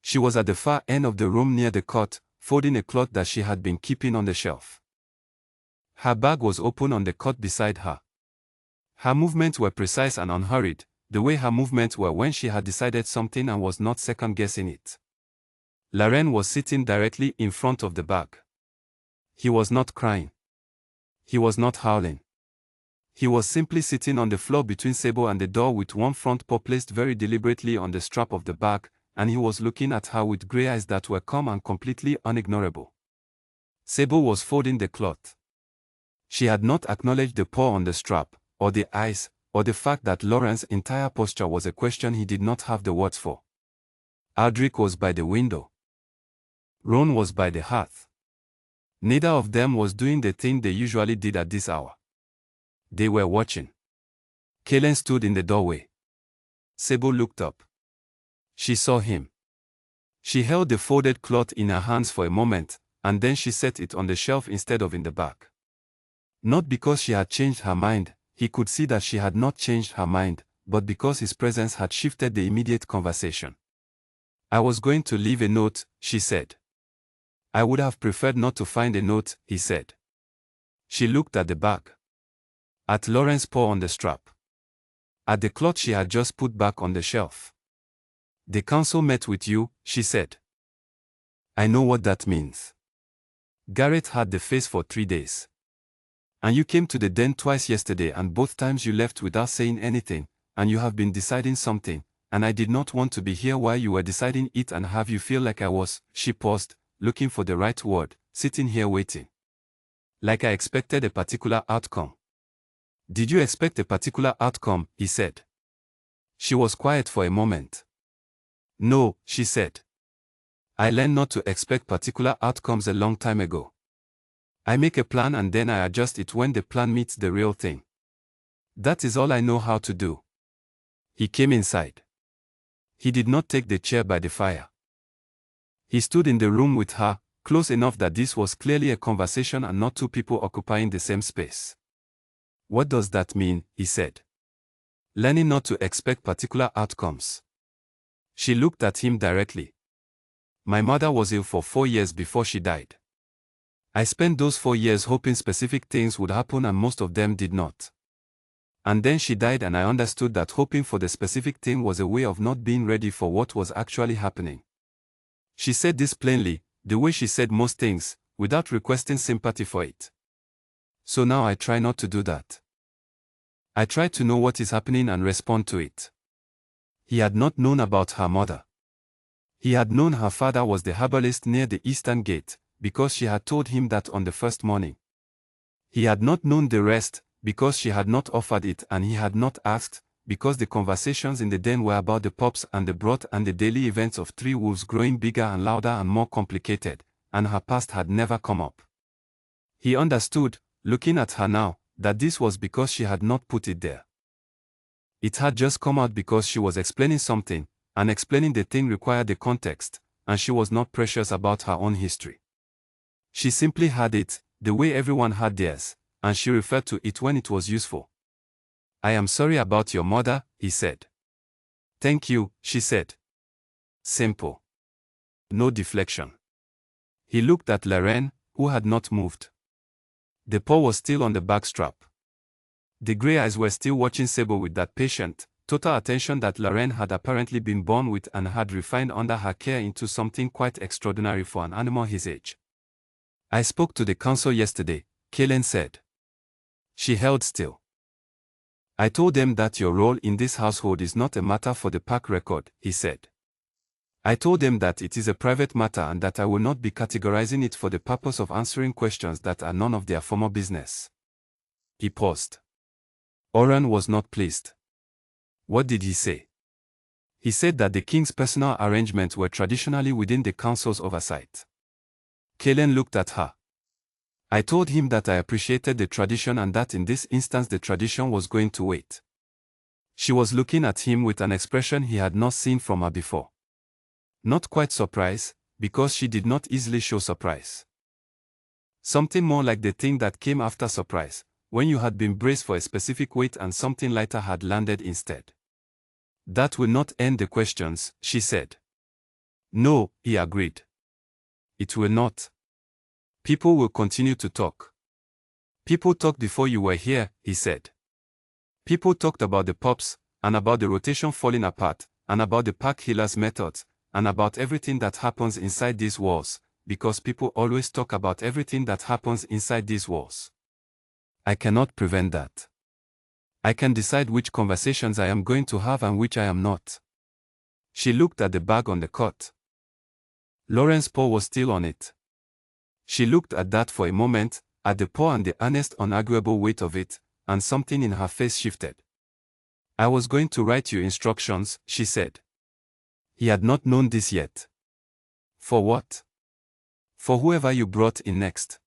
She was at the far end of the room near the cot, folding a cloth that she had been keeping on the shelf. Her bag was open on the cot beside her. Her movements were precise and unhurried, the way her movements were when she had decided something and was not second-guessing it. Lauren was sitting directly in front of the bag. He was not crying. He was not howling. He was simply sitting on the floor between Sable and the door with one front paw placed very deliberately on the strap of the bag, and he was looking at her with grey eyes that were calm and completely unignorable. Sable was folding the cloth. She had not acknowledged the paw on the strap, or the eyes, or the fact that Lauren's entire posture was a question he did not have the words for. Aldrich was by the window. Ron was by the hearth. Neither of them was doing the thing they usually did at this hour. They were watching. Caelum stood in the doorway. Sable looked up. She saw him. She held the folded cloth in her hands for a moment, and then she set it on the shelf instead of in the bag. Not because she had changed her mind, he could see that she had not changed her mind, but because his presence had shifted the immediate conversation. I was going to leave a note, she said. I would have preferred not to find a note, he said. She looked at the bag. At Lauren's paw on the strap. At the cloth she had just put back on the shelf. The council met with you, she said. I know what that means. Garrett had the face for 3 days. And you came to the den twice yesterday and both times you left without saying anything, and you have been deciding something, and I did not want to be here while you were deciding it and have you feel like I was, she paused, looking for the right word, sitting here waiting. Like I expected a particular outcome. Did you expect a particular outcome, he said. She was quiet for a moment. No, she said. I learned not to expect particular outcomes a long time ago. I make a plan and then I adjust it when the plan meets the real thing. That is all I know how to do. He came inside. He did not take the chair by the fire. He stood in the room with her, close enough that this was clearly a conversation and not two people occupying the same space. What does that mean, he said. Learning not to expect particular outcomes. She looked at him directly. My mother was ill for 4 years before she died. I spent those 4 years hoping specific things would happen and most of them did not. And then she died and I understood that hoping for the specific thing was a way of not being ready for what was actually happening. She said this plainly, the way she said most things, without requesting sympathy for it. So now I try not to do that. I try to know what is happening and respond to it. He had not known about her mother. He had known her father was the herbalist near the eastern gate, because she had told him that on the first morning. He had not known the rest, because she had not offered it and he had not asked, because the conversations in the den were about the pups and the broth and the daily events of 3 wolves growing bigger and louder and more complicated, and her past had never come up. He understood, looking at her now, that this was because she had not put it there. It had just come out because she was explaining something, and explaining the thing required the context, and she was not precious about her own history. She simply had it, the way everyone had theirs, and she referred to it when it was useful. I am sorry about your mother, he said. Thank you, she said. Simple. No deflection. He looked at Lauren, who had not moved. The paw was still on the back strap. The grey eyes were still watching Sable with that patient, total attention that Lauren had apparently been born with and had refined under her care into something quite extraordinary for an animal his age. I spoke to the council yesterday, Caelum said. She held still. I told them that your role in this household is not a matter for the pack record, he said. I told them that it is a private matter and that I will not be categorizing it for the purpose of answering questions that are none of their former business. He paused. Oran was not pleased. What did he say? He said that the king's personal arrangements were traditionally within the council's oversight. Caelum looked at her. I told him that I appreciated the tradition and that in this instance the tradition was going to wait. She was looking at him with an expression he had not seen from her before. Not quite surprise, because she did not easily show surprise. Something more like the thing that came after surprise, when you had been braced for a specific weight and something lighter had landed instead. That will not end the questions, she said. No, he agreed. It will not. People will continue to talk. People talked before you were here, he said. People talked about the pups, and about the rotation falling apart, and about the pack healers' methods, and about everything that happens inside these walls, because people always talk about everything that happens inside these walls. I cannot prevent that. I can decide which conversations I am going to have and which I am not. She looked at the bag on the cot. Lauren's paw was still on it. She looked at that for a moment, at the paw and the honest, unarguable weight of it, and something in her face shifted. I was going to write you instructions, she said. He had not known this yet. For what? For whoever you brought in next.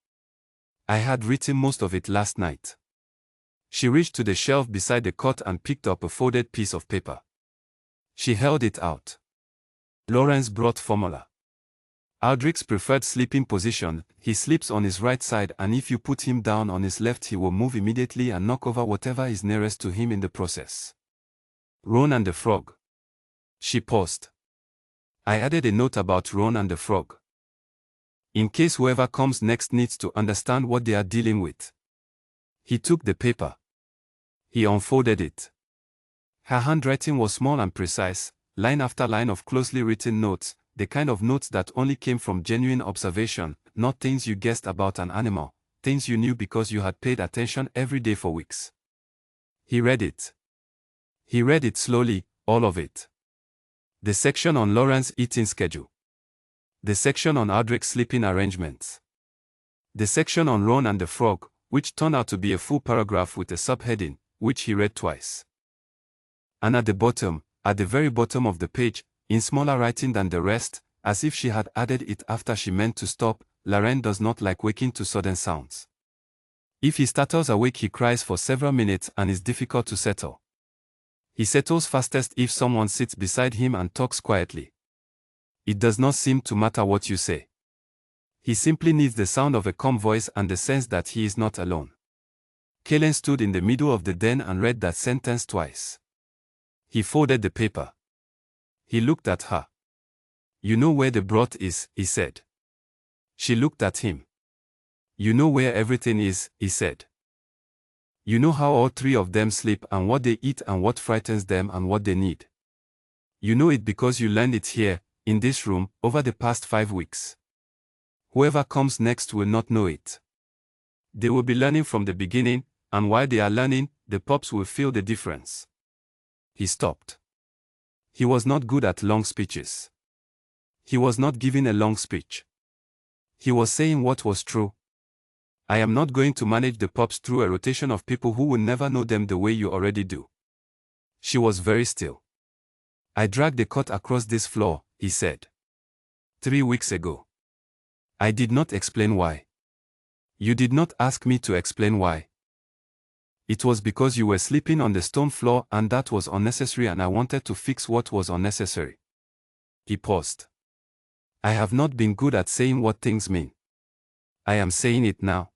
I had written most of it last night. She reached to the shelf beside the cot and picked up a folded piece of paper. She held it out. Lawrence brought formula. Aldrich's preferred sleeping position, he sleeps on his right side, and if you put him down on his left he will move immediately and knock over whatever is nearest to him in the process. Ron and the frog. She paused. I added a note about Ron and the frog. In case whoever comes next needs to understand what they are dealing with. He took the paper. He unfolded it. Her handwriting was small and precise, line after line of closely written notes, the kind of notes that only came from genuine observation, not things you guessed about an animal, things you knew because you had paid attention every day for weeks. He read it. He read it slowly, all of it. The section on Lauren's eating schedule. The section on Aldrich's sleeping arrangements. The section on Ron and the frog, which turned out to be a full paragraph with a subheading, which he read twice. And at the bottom, at the very bottom of the page, in smaller writing than the rest, as if she had added it after she meant to stop, Lauren does not like waking to sudden sounds. If he startles awake he cries for several minutes and is difficult to settle. He settles fastest if someone sits beside him and talks quietly. It does not seem to matter what you say. He simply needs the sound of a calm voice and the sense that he is not alone. Caelum stood in the middle of the den and read that sentence twice. He folded the paper. He looked at her. You know where the broth is, he said. She looked at him. You know where everything is, he said. You know how all three of them sleep and what they eat and what frightens them and what they need. You know it because you learned it here, in this room, over the past 5 weeks. Whoever comes next will not know it. They will be learning from the beginning, and while they are learning, the pups will feel the difference. He stopped. He was not good at long speeches. He was not giving a long speech. He was saying what was true. I am not going to manage the pups through a rotation of people who will never know them the way you already do. She was very still. I dragged the cot across this floor, he said. 3 weeks ago. I did not explain why. You did not ask me to explain why. It was because you were sleeping on the stone floor and that was unnecessary and I wanted to fix what was unnecessary. He paused. I have not been good at saying what things mean. I am saying it now.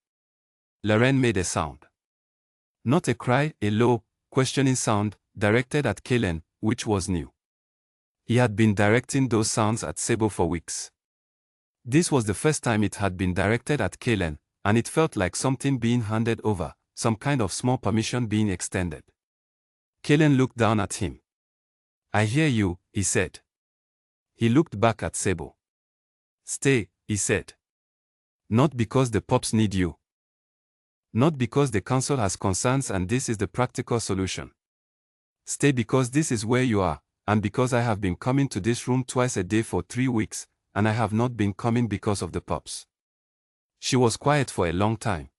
Lauren made a sound. Not a cry, a low, questioning sound, directed at Caelum, which was new. He had been directing those sounds at Sebo for weeks. This was the first time it had been directed at Caelum, and it felt like something being handed over, some kind of small permission being extended. Caelum looked down at him. I hear you, he said. He looked back at Sebo. Stay, he said. Not because the pups need you. Not because the council has concerns and this is the practical solution. Stay because this is where you are, and because I have been coming to this room twice a day for 3 weeks, and I have not been coming because of the pups. She was quiet for a long time.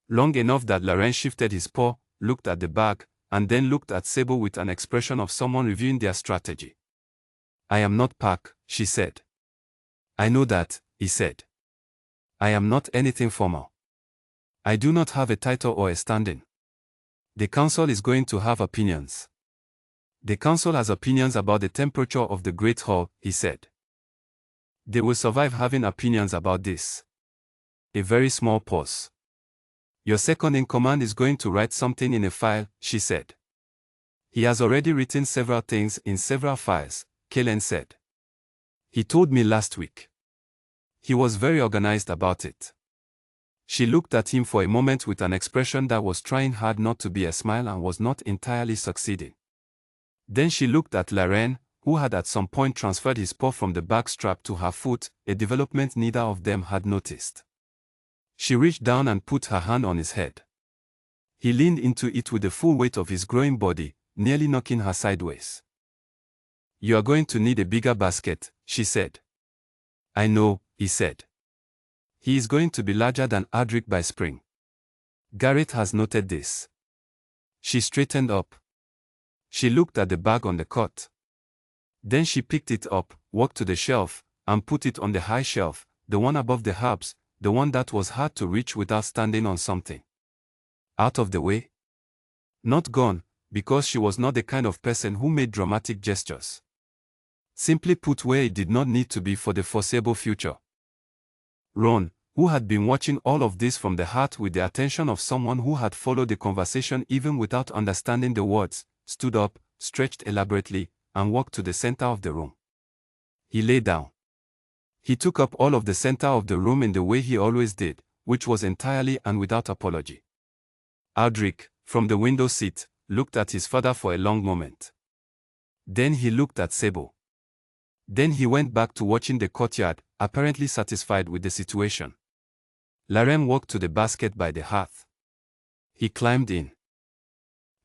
Long enough that Lauren shifted his paw, looked at the bag, and then looked at Sebo with an expression of someone reviewing their strategy. I am not Pac, she said. I know that, he said. I am not anything formal. I do not have a title or a standing. The council is going to have opinions. The council has opinions about the temperature of the Great Hall, he said. They will survive having opinions about this. A very small pause. Your second in command is going to write something in a file, she said. He has already written several things in several files, Caelum said. He told me last week. He was very organized about it. She looked at him for a moment with an expression that was trying hard not to be a smile and was not entirely succeeding. Then she looked at Lauren, who had at some point transferred his paw from the bag strap to her foot, a development neither of them had noticed. She reached down and put her hand on his head. He leaned into it with the full weight of his growing body, nearly knocking her sideways. You are going to need a bigger basket, she said. I know, he said. He is going to be larger than Aldrich by spring. Garrett has noted this. She straightened up. She looked at the bag on the cot. Then she picked it up, walked to the shelf, and put it on the high shelf, the one above the herbs, the one that was hard to reach without standing on something. Out of the way? Not gone, because she was not the kind of person who made dramatic gestures. Simply put, where it did not need to be for the foreseeable future. Ron, who had been watching all of this from the heart with the attention of someone who had followed the conversation even without understanding the words, stood up, stretched elaborately, and walked to the center of the room. He lay down. He took up all of the center of the room in the way he always did, which was entirely and without apology. Aldrich, from the window seat, looked at his father for a long moment. Then he looked at Sebo. Then he went back to watching the courtyard, apparently satisfied with the situation. Laren walked to the basket by the hearth. He climbed in.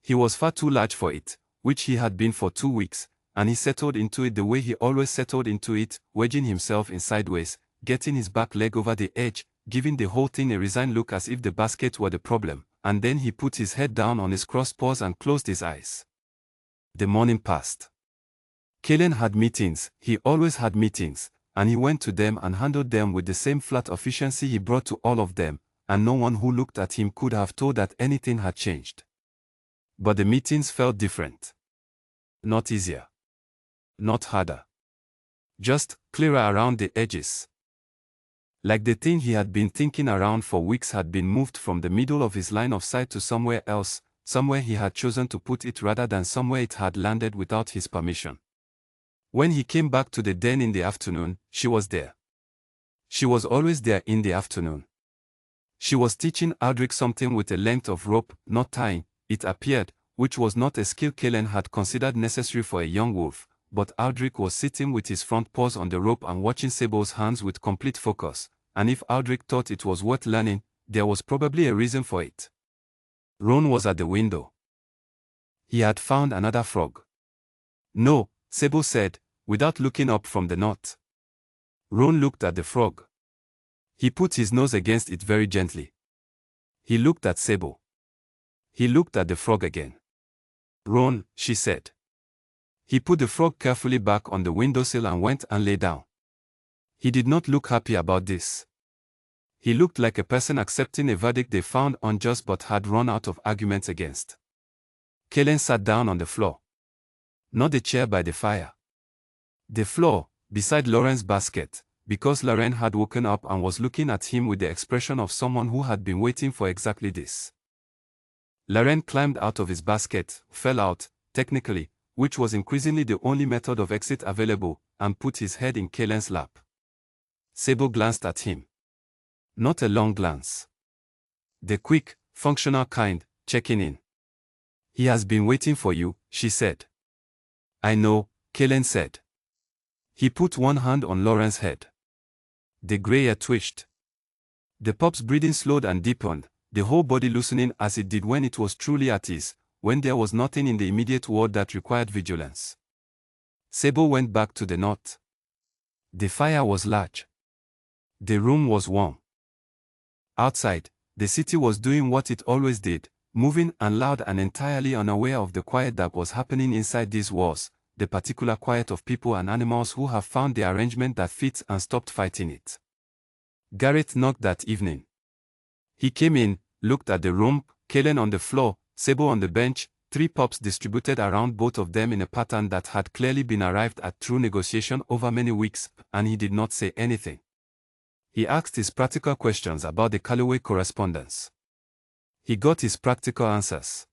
He was far too large for it, which he had been for 2 weeks, and he settled into it the way he always settled into it, wedging himself in sideways, getting his back leg over the edge, giving the whole thing a resigned look as if the basket were the problem, and then he put his head down on his crossed paws and closed his eyes. The morning passed. Caelum had meetings, he always had meetings, and he went to them and handled them with the same flat efficiency he brought to all of them, and no one who looked at him could have told that anything had changed. But the meetings felt different. Not easier. Not harder. Just clearer around the edges. Like the thing he had been thinking around for weeks had been moved from the middle of his line of sight to somewhere else, somewhere he had chosen to put it rather than somewhere it had landed without his permission. When he came back to the den in the afternoon, she was there. She was always there in the afternoon. She was teaching Aldrich something with a length of rope, not tying, it appeared, which was not a skill Caelum had considered necessary for a young wolf, but Aldrich was sitting with his front paws on the rope and watching Sebo's hands with complete focus, and if Aldrich thought it was worth learning, there was probably a reason for it. Ron was at the window. He had found another frog. No, Sebo said, without looking up from the knot. Ron looked at the frog. He put his nose against it very gently. He looked at Sebo. He looked at the frog again. Ron, she said. He put the frog carefully back on the windowsill and went and lay down. He did not look happy about this. He looked like a person accepting a verdict they found unjust but had run out of arguments against. Caelum sat down on the floor. Not the chair by the fire. The floor, beside Lauren's basket, because Lauren had woken up and was looking at him with the expression of someone who had been waiting for exactly this. Lauren climbed out of his basket, fell out, technically, which was increasingly the only method of exit available, and put his head in Caelum's lap. Sebo glanced at him. Not a long glance. The quick, functional kind, checking in. He has been waiting for you, she said. I know, Caelum said. He put one hand on Lauren's head. The grey hair twitched. The pup's breathing slowed and deepened, the whole body loosening as it did when it was truly at ease, when there was nothing in the immediate world that required vigilance. Sebo went back to the knot. The fire was large. The room was warm. Outside, the city was doing what it always did, moving and loud and entirely unaware of the quiet that was happening inside these walls, the particular quiet of people and animals who have found the arrangement that fits and stopped fighting it. Gareth knocked that evening. He came in, looked at the room, Caelum on the floor, Sebo on the bench, 3 pups distributed around both of them in a pattern that had clearly been arrived at through negotiation over many weeks, and he did not say anything. He asked his practical questions about the Calloway correspondence. He got his practical answers.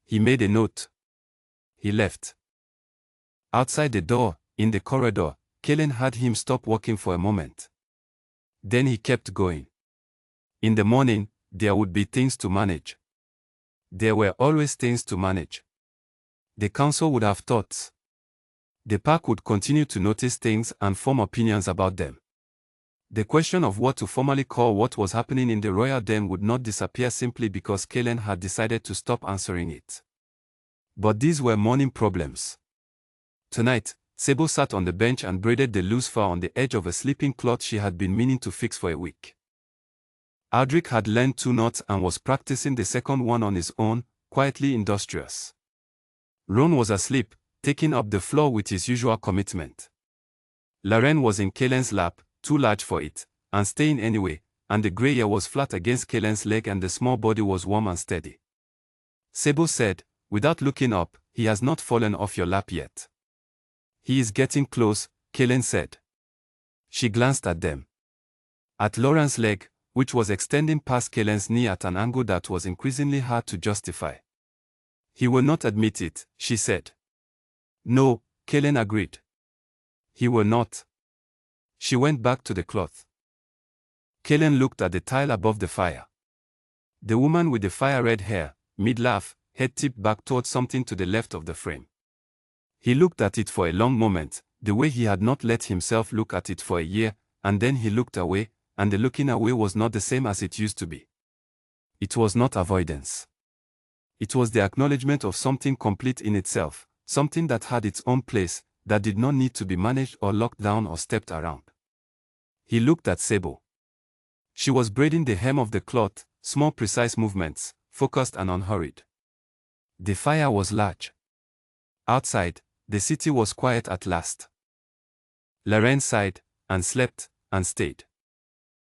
He made a note. He left. Outside the door, in the corridor, Caelum had him stop walking for a moment. Then he kept going. In the morning, there would be things to manage. There were always things to manage. The council would have thoughts. The park would continue to notice things and form opinions about them. The question of what to formally call what was happening in the royal den would not disappear simply because Caelum had decided to stop answering it. But these were morning problems. Tonight, Sebo sat on the bench and braided the loose fur on the edge of a sleeping cloth she had been meaning to fix for a week. Aldrich had learned 2 knots and was practicing the second one on his own, quietly industrious. Ron was asleep, taking up the floor with his usual commitment. Lauren was in Caelum's lap, too large for it, and staying anyway, and the grey hair was flat against Caelen's leg and the small body was warm and steady. Sebo said, without looking up, he has not fallen off your lap yet. He is getting close, Caelen said. She glanced at them. At Lauren's leg, which was extending past Caelen's knee at an angle that was increasingly hard to justify. He will not admit it, she said. No, Caelen agreed. He will not. She went back to the cloth. Caelen looked at the tile above the fire. The woman with the fire-red hair, mid-laugh, head tipped back towards something to the left of the frame. He looked at it for a long moment, the way he had not let himself look at it for a year, and then he looked away, and the looking away was not the same as it used to be. It was not avoidance. It was the acknowledgement of something complete in itself, something that had its own place, that did not need to be managed or locked down or stepped around. He looked at Sebo. She was braiding the hem of the cloth, small precise movements, focused and unhurried. The fire was large. Outside, the city was quiet at last. Lauren sighed, and slept, and stayed.